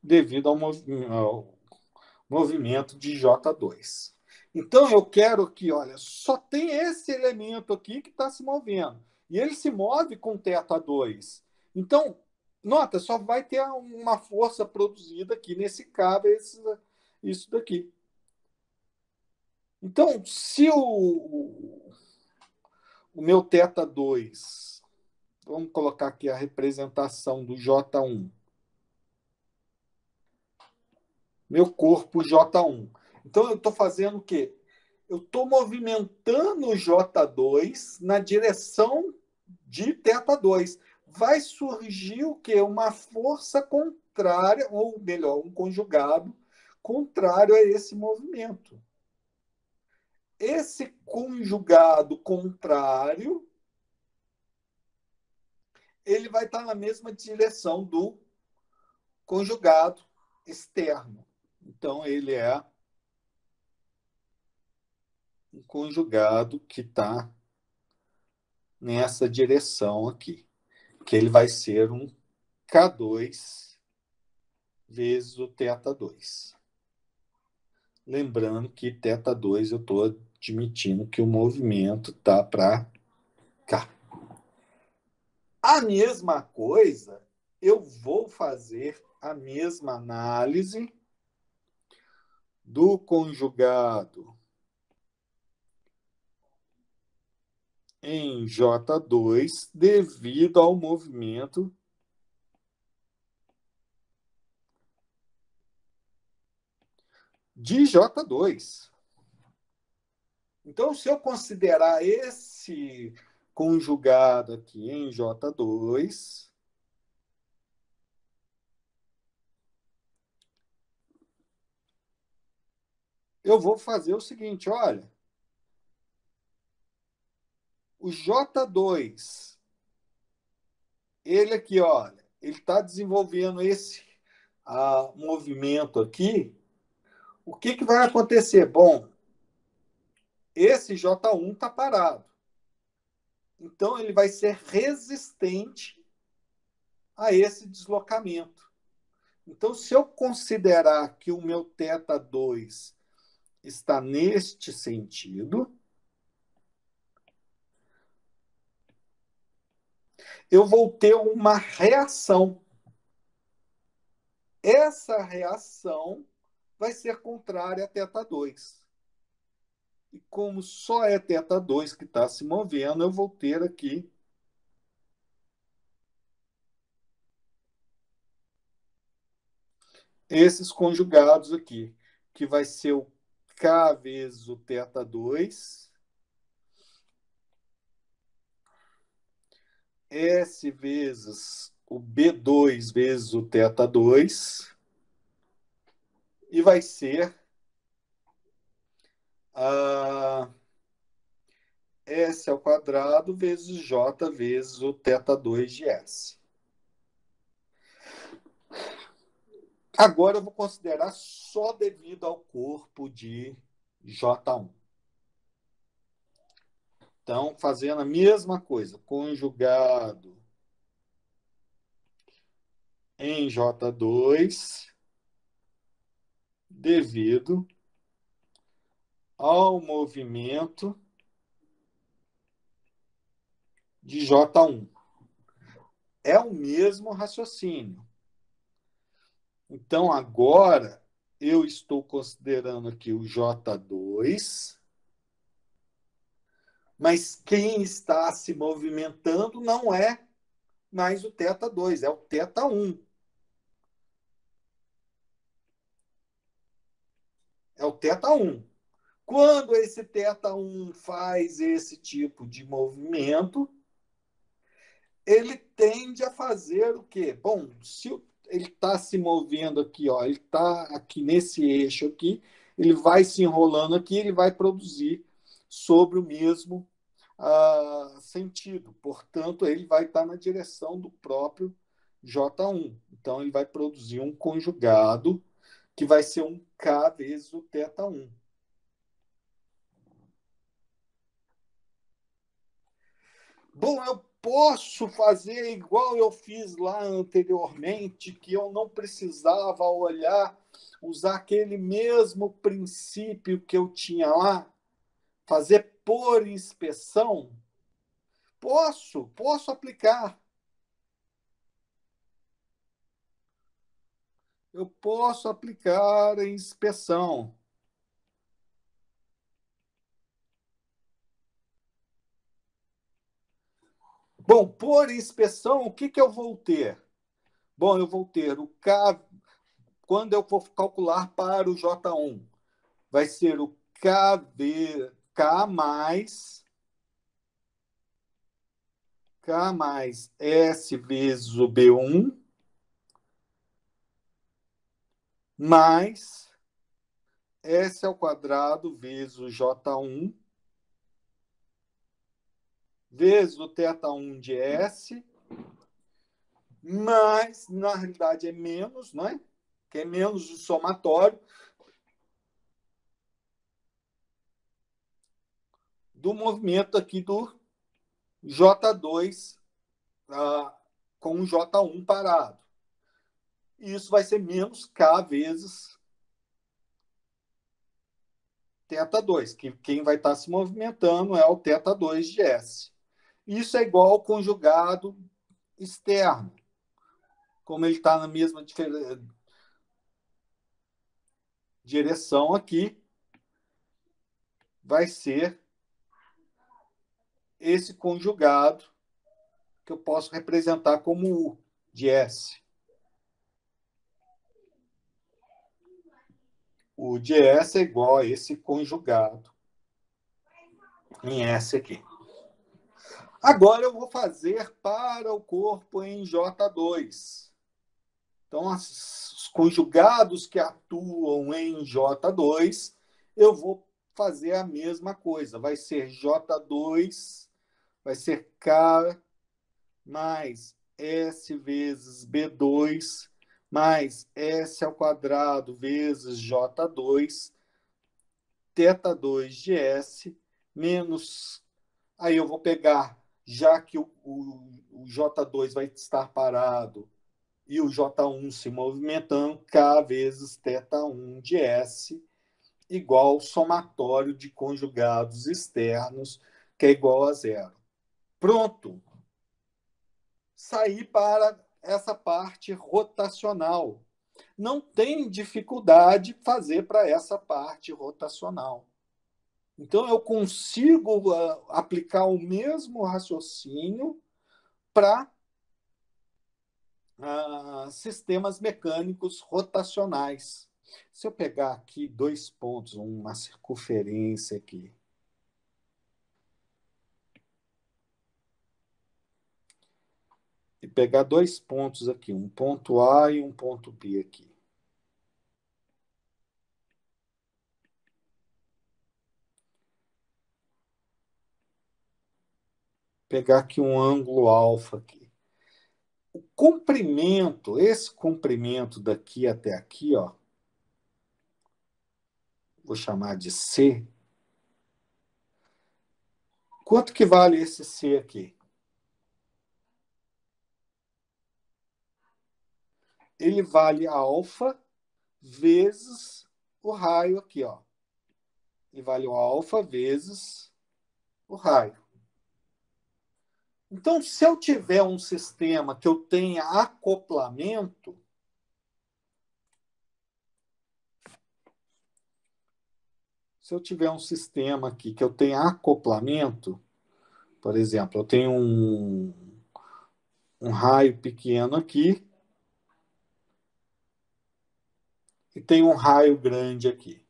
devido ao movimento de J2. Então, eu quero que, olha, só tem esse elemento aqui que está se movendo. E ele se move com θ2. Então, nota, só vai ter uma força produzida aqui nesse cabo, isso daqui. Então, se o meu θ2, vamos colocar aqui a representação do J1, meu corpo J1. Então, eu estou fazendo o quê? Eu estou movimentando o J2 na direção de θ2. Vai surgir o quê? Uma força contrária, ou melhor, um conjugado contrário a esse movimento. Esse conjugado contrário, ele vai estar na mesma direção do conjugado externo. Então, ele é um conjugado que está nessa direção aqui, que ele vai ser um K2 vezes o θ2. Lembrando que θ2 eu estou admitindo que o movimento está para cá. A mesma coisa, eu vou fazer a mesma análise do conjugado em J2 devido ao movimento de J2. Então, se eu considerar esse conjugado aqui em J2, eu vou fazer o seguinte, olha, o J2, ele aqui, olha, ele está desenvolvendo esse movimento aqui. O que vai acontecer? Bom, esse J1 está parado. Então, ele vai ser resistente a esse deslocamento. Então, se eu considerar que o meu θ2 está neste sentido, eu vou ter uma reação. Essa reação vai ser contrária a θ2. E como só é θ2 que está se movendo, eu vou ter aqui esses conjugados aqui, que vai ser o K vezes o θ2, S vezes o B2 vezes o θ2, e vai ser a S ao quadrado vezes J vezes o θ2 de S. Agora eu vou considerar só devido ao corpo de J1. Então, fazendo a mesma coisa, conjugado em J2 devido ao movimento de J1. É o mesmo raciocínio. Então, agora, eu estou considerando aqui o J2 Mas quem está se movimentando não é mais o θ2, é o θ1. É o θ1. Quando esse θ1 faz esse tipo de movimento, ele tende a fazer o quê? Bom, se ele está se movendo aqui, ó, ele está aqui nesse eixo aqui, ele vai se enrolando aqui, ele vai produzir sobre o mesmo sentido. Portanto, ele vai estar na direção do próprio J1. Então, ele vai produzir um conjugado que vai ser um K vezes o θ1. Bom, eu posso fazer igual eu fiz lá anteriormente, que eu não precisava olhar, usar aquele mesmo princípio que eu tinha lá, fazer por inspeção. Posso aplicar. Eu posso aplicar a inspeção. Bom, por inspeção, o que, que eu vou ter? Bom, eu vou ter o K, quando eu for calcular para o J1, vai ser o K mais K mais S vezes o B1 mais S ao quadrado vezes o J1 vezes o θ1 de S, mas na realidade é menos, não é? Que é menos o somatório do movimento aqui do J2 com o J1 parado. E isso vai ser menos K vezes θ2, que quem vai estar se movimentando é o θ2 de S. Isso é igual ao conjugado externo. Como ele está na mesma direção aqui, vai ser esse conjugado que eu posso representar como U de S. O de S é igual a esse conjugado em S aqui. Agora eu vou fazer para o corpo em J2. Então, os conjugados que atuam em J2, eu vou fazer a mesma coisa. Vai ser J2, vai ser K mais S vezes B2 mais S ao quadrado vezes J2, θ2 de S, menos. Aí eu vou pegar, já que o J2 vai estar parado e o J1 se movimentando, K vezes θ1 de S, igual ao somatório de conjugados externos, que é igual a zero. Pronto. Saí para essa parte rotacional. Não tem dificuldade fazer para essa parte rotacional. Então, eu consigo aplicar o mesmo raciocínio para sistemas mecânicos rotacionais. Se eu pegar aqui dois pontos, uma circunferência aqui, e pegar dois pontos aqui, um ponto A e um ponto B aqui. Pegar aqui um ângulo alfa aqui. O comprimento, esse comprimento daqui até aqui, ó, vou chamar de C. Quanto que vale esse C aqui? Ele vale alfa vezes o raio aqui, ó. Ele vale o alfa vezes o raio. Então, se eu tiver um sistema que eu tenha acoplamento, se eu tiver um sistema aqui que eu tenha acoplamento, Por exemplo, eu tenho um raio pequeno aqui e tenho um raio grande aqui.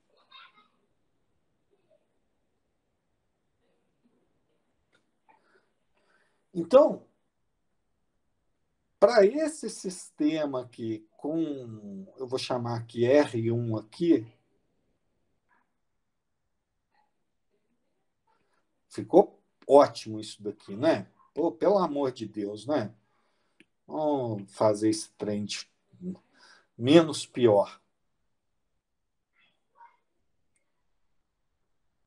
Então, para esse sistema aqui, eu vou chamar aqui R1 aqui, ficou ótimo isso daqui, né? Pô, pelo amor de Deus, né? Vamos fazer esse trem menos pior.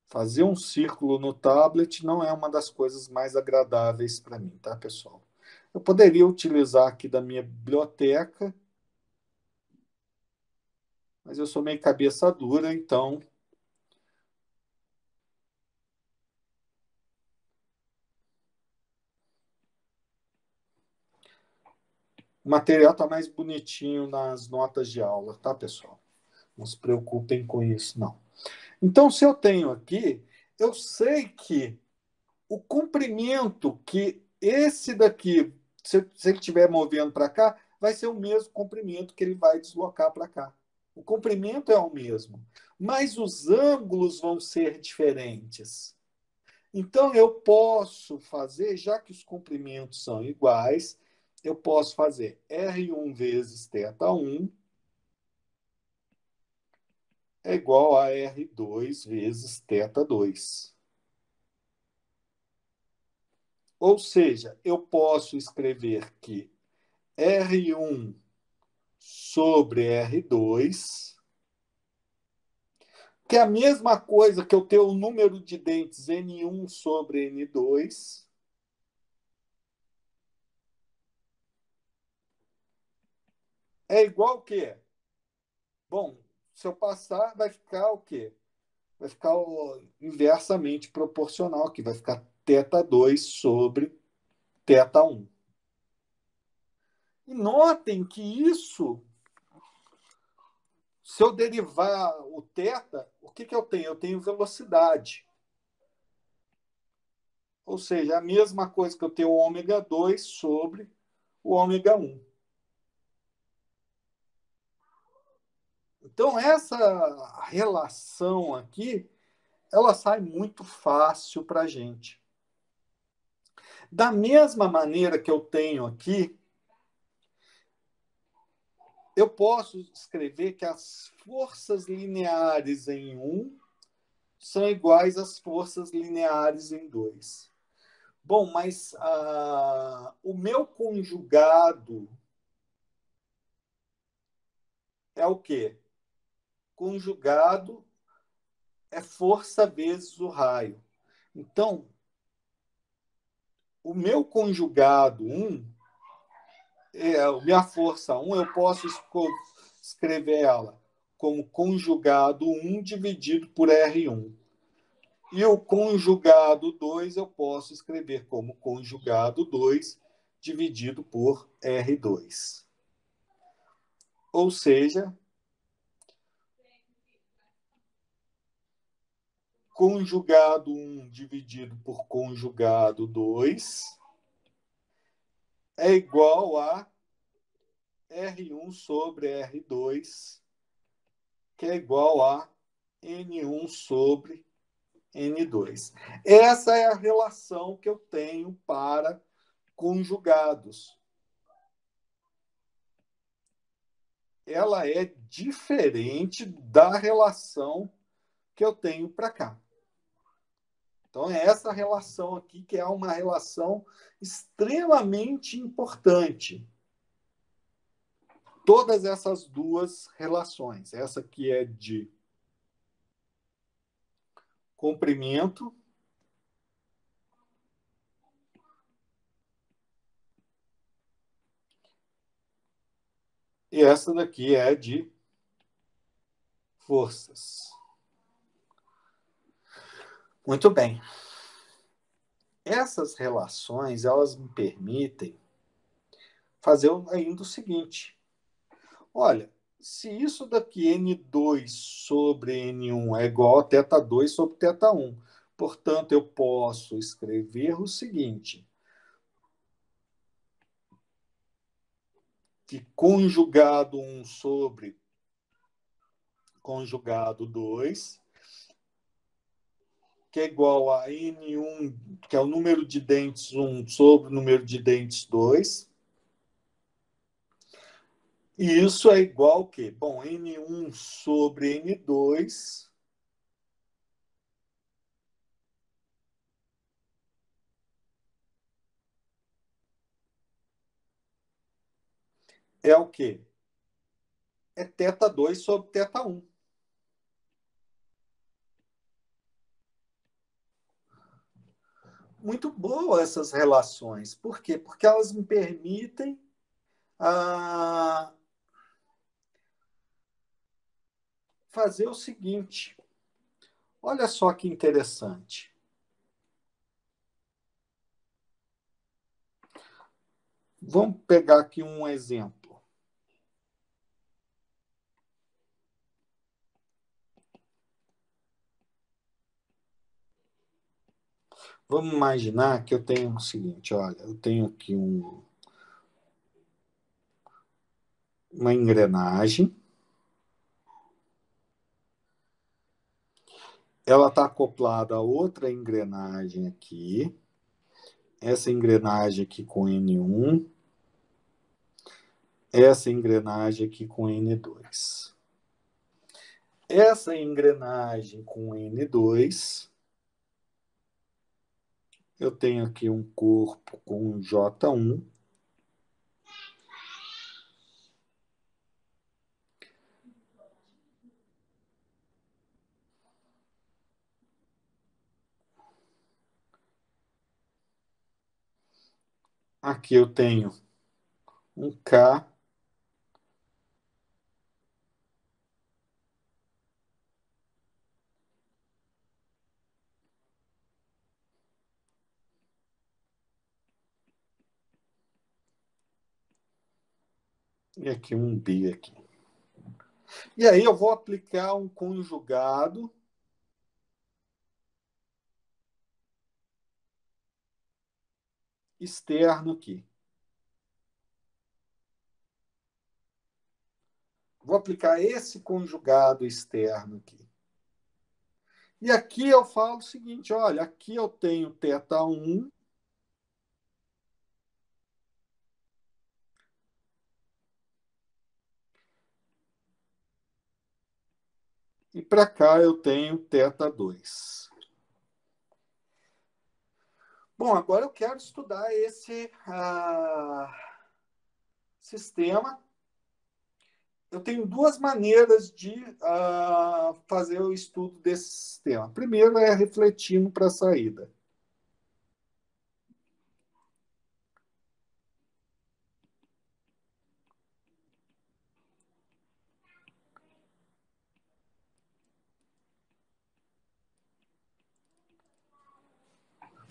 Fazer um círculo no tablet não é uma das coisas mais agradáveis para mim, tá, pessoal? Eu poderia utilizar aqui da minha biblioteca, mas eu sou meio cabeça dura, então o material está mais bonitinho nas notas de aula, tá, pessoal? Não se preocupem com isso, não. Então, se eu tenho aqui, eu sei que o comprimento que esse daqui, se ele estiver movendo para cá, vai ser o mesmo comprimento que ele vai deslocar para cá. O comprimento é o mesmo, mas os ângulos vão ser diferentes. Então, eu posso fazer, já que os comprimentos são iguais, eu posso fazer R1 vezes θ1 é igual a R2 vezes θ2. Ou seja, eu posso escrever que R1 sobre R2, que é a mesma coisa que eu ter o número de dentes N1 sobre N2, é igual o quê? Bom, se eu passar, vai ficar o quê? Vai ficar inversamente proporcional, que vai ficar θ2 sobre θ1. E notem que isso, se eu derivar o θ, o que eu tenho? Eu tenho velocidade. Ou seja, a mesma coisa que eu tenho o ômega 2 sobre o ômega 1. Então, essa relação aqui, ela sai muito fácil para a gente. Da mesma maneira que eu tenho aqui, eu posso escrever que as forças lineares em 1 são iguais às forças lineares em 2. Bom, mas o meu conjugado é o quê? Conjugado é força vezes o raio. Então, o meu conjugado 1, a minha força 1, eu posso escrever ela como conjugado 1 dividido por R1. E o conjugado 2 eu posso escrever como conjugado 2 dividido por R2. Ou seja, conjugado 1 dividido por conjugado 2 é igual a R1 sobre R2, que é igual a N1 sobre N2. Essa é a relação que eu tenho para conjugados. Ela é diferente da relação que eu tenho para cá. Então, é essa relação aqui que é uma relação extremamente importante. Todas essas duas relações. Essa aqui é de comprimento e essa daqui é de forças. Muito bem. Essas relações, elas me permitem fazer ainda o seguinte. Olha, se isso daqui N2 sobre N1 é igual a θ2 sobre θ1, Portanto, eu posso escrever o seguinte, que conjugado 1 sobre conjugado 2, que é igual a N1, que é o número de dentes 1 sobre o número de dentes 2. E isso é igual ao quê? Bom, N1 sobre N2 é o quê? É θ2 sobre θ1. Muito boas essas relações. Por quê? Porque elas me permitem fazer o seguinte. Olha só que interessante. Vamos pegar aqui um exemplo. Vamos imaginar que eu tenho o seguinte, olha, eu tenho aqui uma engrenagem, ela está acoplada a outra engrenagem aqui, essa engrenagem aqui com N1, essa engrenagem aqui com N2. Essa engrenagem com N2, eu tenho aqui um corpo com J1, aqui eu tenho um K, e aqui um B aqui. E aí eu vou aplicar um conjugado externo aqui. Vou aplicar esse conjugado externo aqui. E aqui eu falo o seguinte, olha, aqui eu tenho θ1, e para cá eu tenho θ2. Bom, agora eu quero estudar esse sistema. Eu tenho duas maneiras de fazer o estudo desse sistema. Primeiro é refletindo para a saída.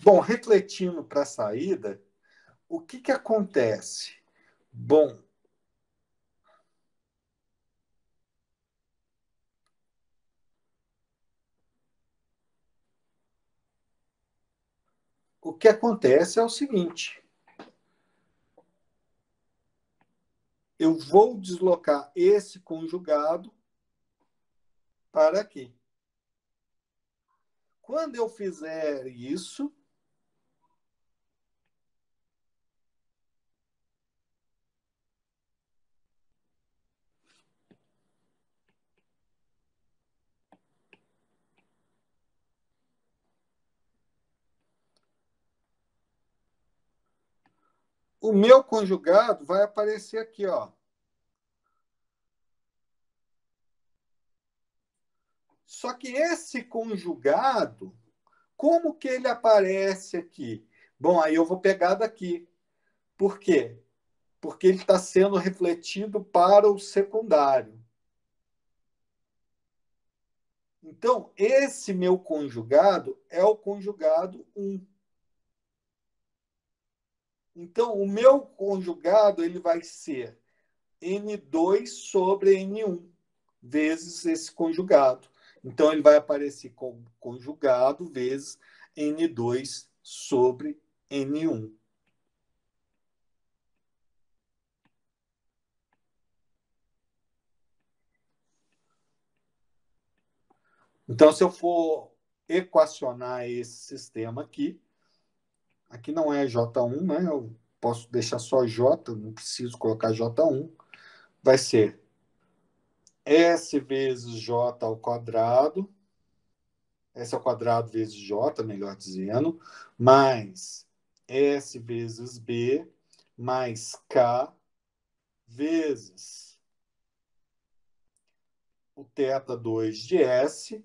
Bom, refletindo para a saída, o que acontece? Bom, o que acontece é o seguinte. Eu vou deslocar esse conjugado para aqui. Quando eu fizer isso, o meu conjugado vai aparecer aqui, ó. Só que esse conjugado, como que ele aparece aqui? Bom, aí eu vou pegar daqui. Por quê? Porque ele está sendo refletido para o secundário. Então, esse meu conjugado é o conjugado 1. Então, o meu conjugado ele vai ser N2 sobre N1, vezes esse conjugado. Então, ele vai aparecer como conjugado vezes N2 sobre N1. Então, se eu for equacionar esse sistema aqui não é J1, né? Eu posso deixar só J, não preciso colocar J1. Vai ser S vezes J ao quadrado, S ao quadrado vezes J, melhor dizendo, mais S vezes B, mais K, vezes o θ2 de S,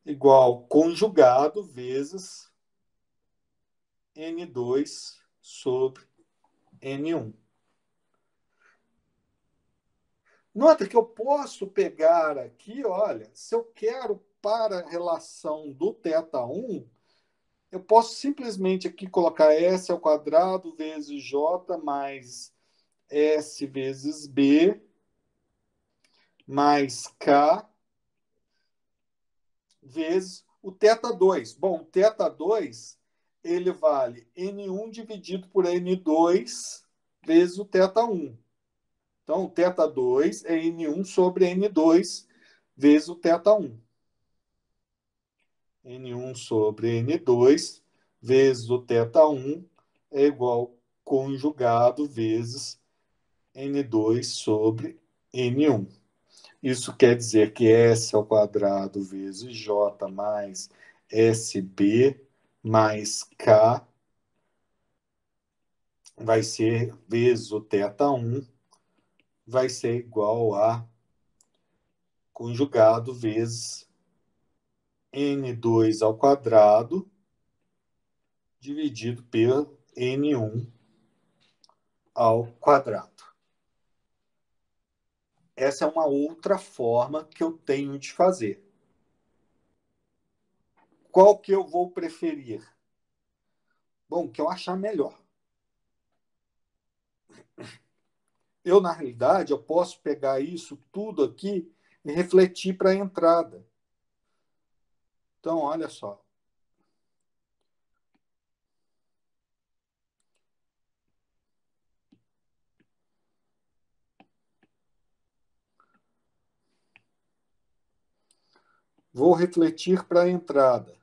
igual conjugado vezes N2 sobre N1. Nota que eu posso pegar aqui, olha, se eu quero para a relação do θ1, eu posso simplesmente aqui colocar S ao quadrado vezes J mais S vezes B mais K vezes o θ2. Bom, o θ2 ele vale N1 dividido por N2 vezes o θ1. Então, o θ2 é N1 sobre N2 vezes o θ1. N1 sobre N2 vezes o θ1 é igual conjugado vezes N2 sobre N1. Isso quer dizer que S ao quadrado vezes J mais SB mais K vai ser vezes o θ1 vai ser igual a conjugado vezes N2 ao quadrado dividido por N1 ao quadrado. Essa é uma outra forma que eu tenho de fazer. Qual que eu vou preferir? Bom, o que eu achar melhor. Eu, na realidade, eu posso pegar isso tudo aqui e refletir para a entrada. Então, olha só. Vou refletir para a entrada.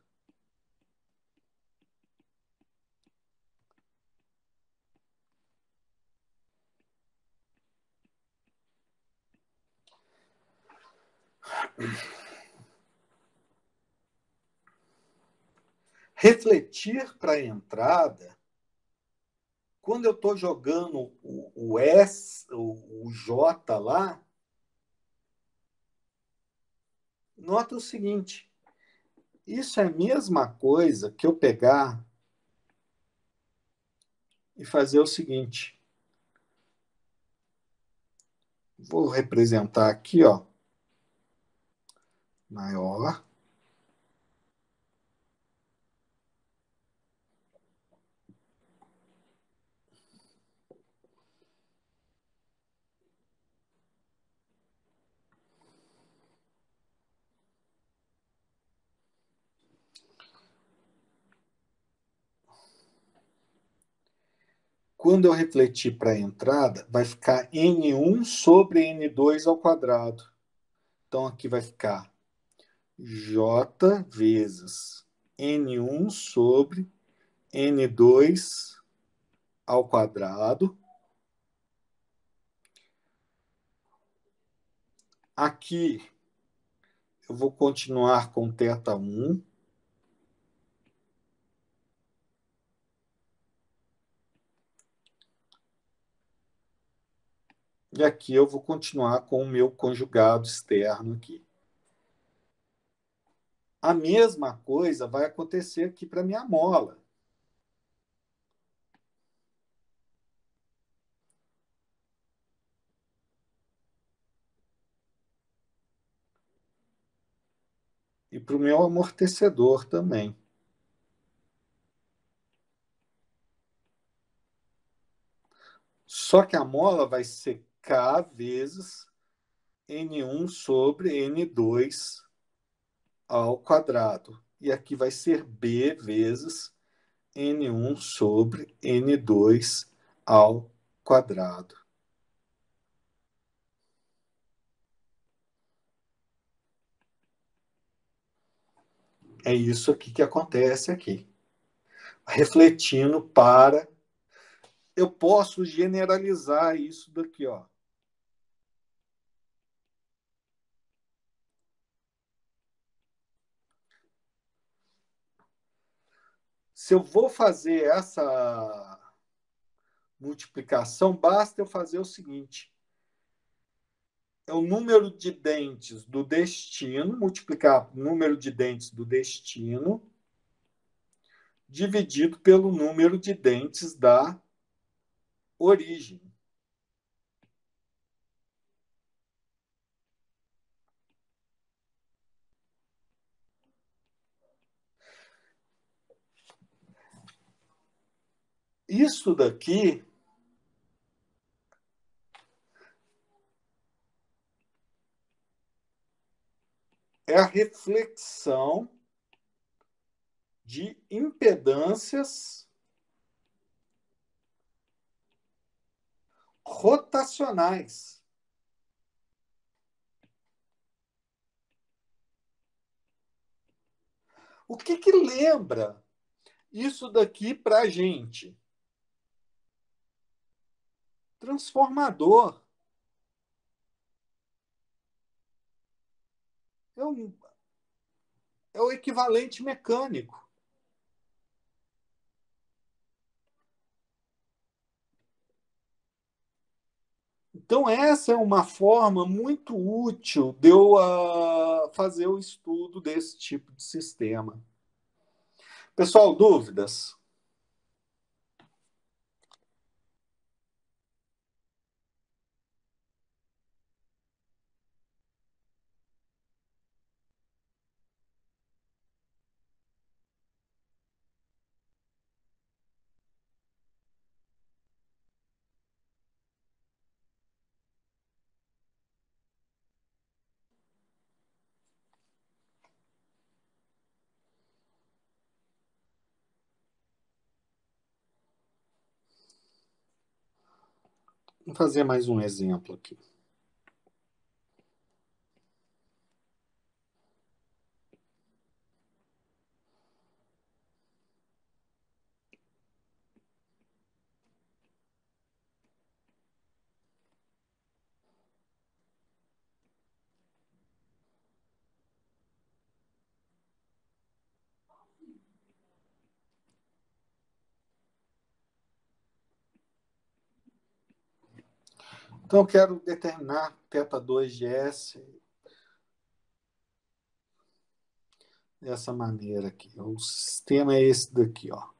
Refletir para a entrada, quando eu estou jogando o S, o J lá, nota o seguinte: isso é a mesma coisa que eu pegar e fazer o seguinte. Vou representar aqui, ó, maior. Quando eu refletir para a entrada, vai ficar N1 sobre N2 ao quadrado. Então, aqui vai ficar J vezes N1 sobre N2 ao quadrado. Aqui eu vou continuar com θ1. E aqui eu vou continuar com o meu conjugado externo aqui. A mesma coisa vai acontecer aqui para a minha mola. E para o meu amortecedor também. Só que a mola vai ser K vezes N1 sobre N2 ao quadrado. E aqui vai ser B vezes N1 sobre N2 ao quadrado. É isso aqui que acontece aqui. Refletindo para... Eu posso generalizar isso daqui, ó. Se eu vou fazer essa multiplicação, basta eu fazer o seguinte: é o número de dentes do destino, multiplicar o número de dentes do destino, dividido pelo número de dentes da origem. Isso daqui é a reflexão de impedâncias rotacionais. O que que lembra isso daqui para a gente? Transformador. É o equivalente mecânico. Então, essa é uma forma muito útil de eu fazer o estudo desse tipo de sistema. Pessoal, dúvidas? Vamos fazer mais um exemplo aqui. Então, eu quero determinar θ2 de S dessa maneira aqui. O sistema é esse daqui, ó.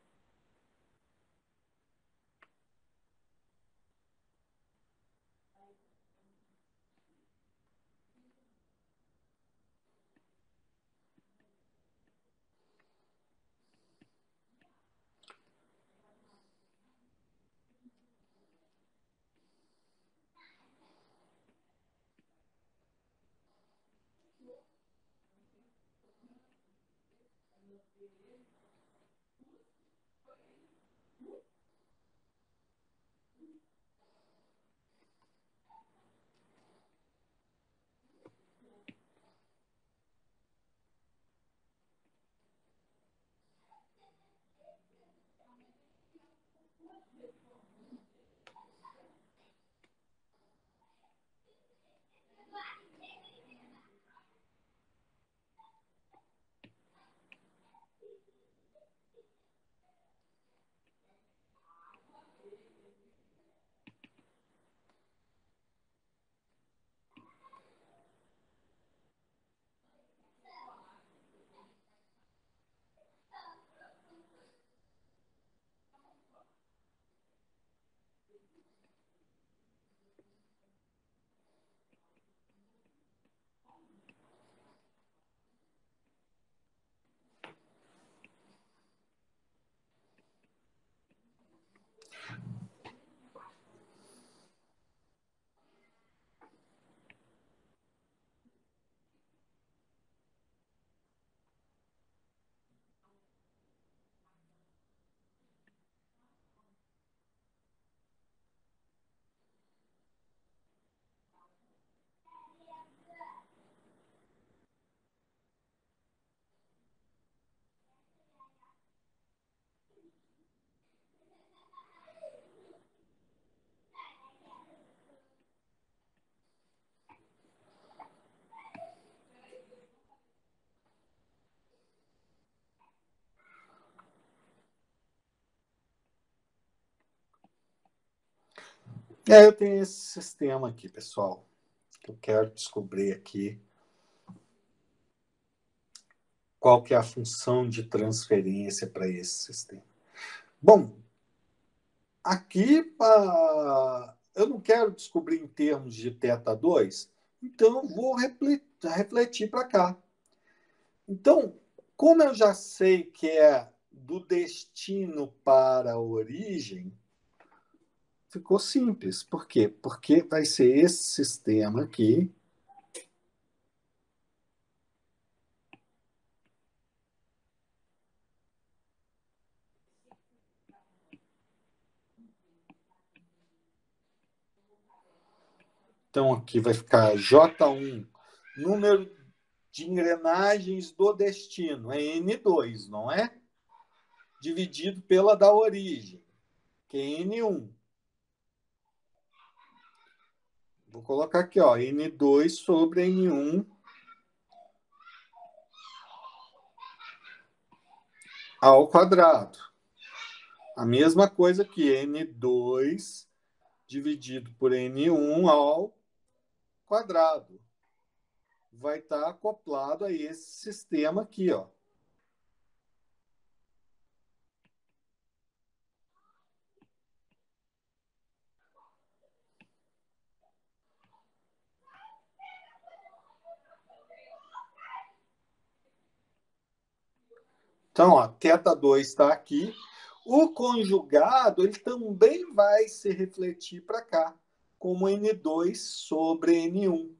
Eu tenho esse sistema aqui, pessoal, que eu quero descobrir aqui qual que é a função de transferência para esse sistema. Bom, aqui eu não quero descobrir em termos de θ2, então eu vou refletir para cá. Então, como eu já sei que é do destino para a origem, ficou simples. Por quê? Porque vai ser esse sistema aqui. Então, aqui vai ficar J1, número de engrenagens do destino, é N2, não é? Dividido pela da origem, que é N1. Vou colocar aqui, ó, N2 sobre N1 ao quadrado. A mesma coisa que N2 dividido por N1 ao quadrado. Vai estar acoplado a esse sistema aqui, ó. Então, ó, θ2 está aqui. O conjugado ele também vai se refletir para cá, como N2 sobre N1.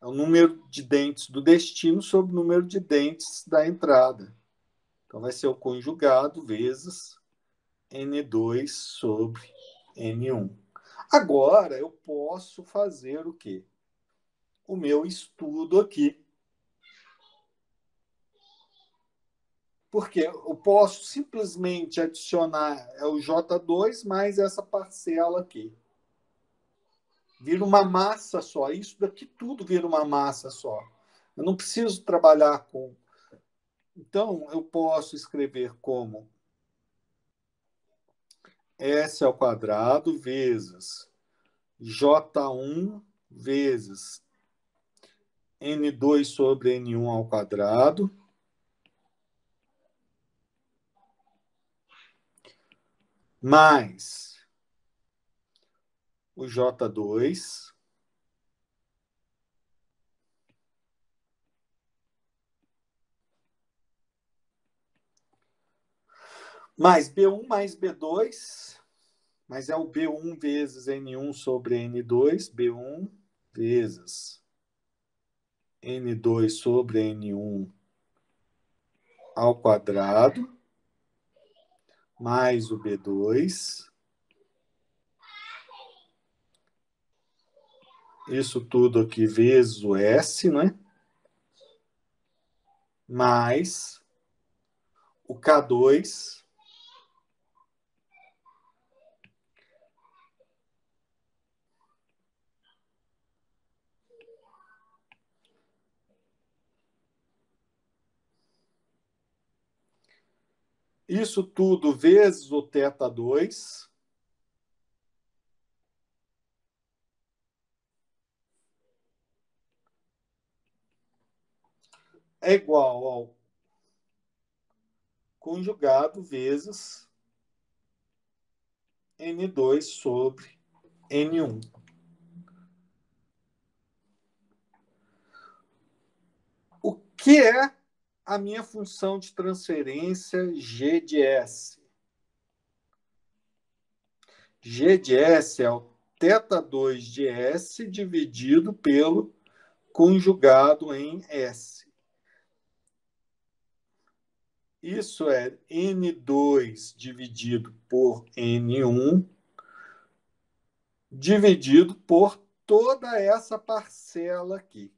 É o número de dentes do destino sobre o número de dentes da entrada. Então, vai ser o conjugado vezes N2 sobre N1. Agora, eu posso fazer o quê? O meu estudo aqui. Porque eu posso simplesmente adicionar o J2 mais essa parcela aqui. Vira uma massa só. Isso daqui tudo vira uma massa só. Eu não preciso trabalhar com. Então, eu posso escrever como S ao quadrado vezes J1 vezes N2 sobre N1 ao quadrado mais o J2 mais B1 mais B2, mas é o B1 vezes N1 sobre N2, B1 vezes N2 sobre N1 ao quadrado, mais o B2. Isso tudo aqui vezes o S, né? Mais o K2 isso tudo vezes o θ2 é igual ao conjugado vezes N2 sobre N1. O que é a minha função de transferência G de S? G de S é o θ2 de S dividido pelo conjugado em S. Isso é N2 dividido por N1 dividido por toda essa parcela aqui.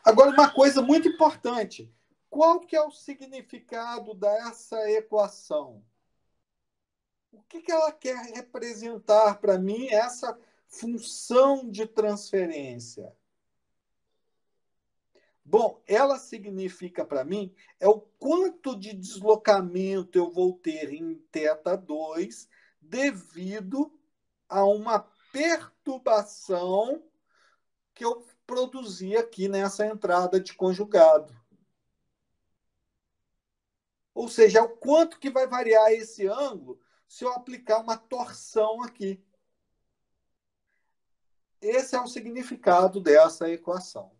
Agora, uma coisa muito importante. Qual que é o significado dessa equação? O que ela quer representar para mim, essa função de transferência? Bom, ela significa para mim é o quanto de deslocamento eu vou ter em θ2 devido a uma perturbação que eu produzi aqui nessa entrada de conjugado. Ou seja, é o quanto que vai variar esse ângulo se eu aplicar uma torção aqui. Esse é o significado dessa equação.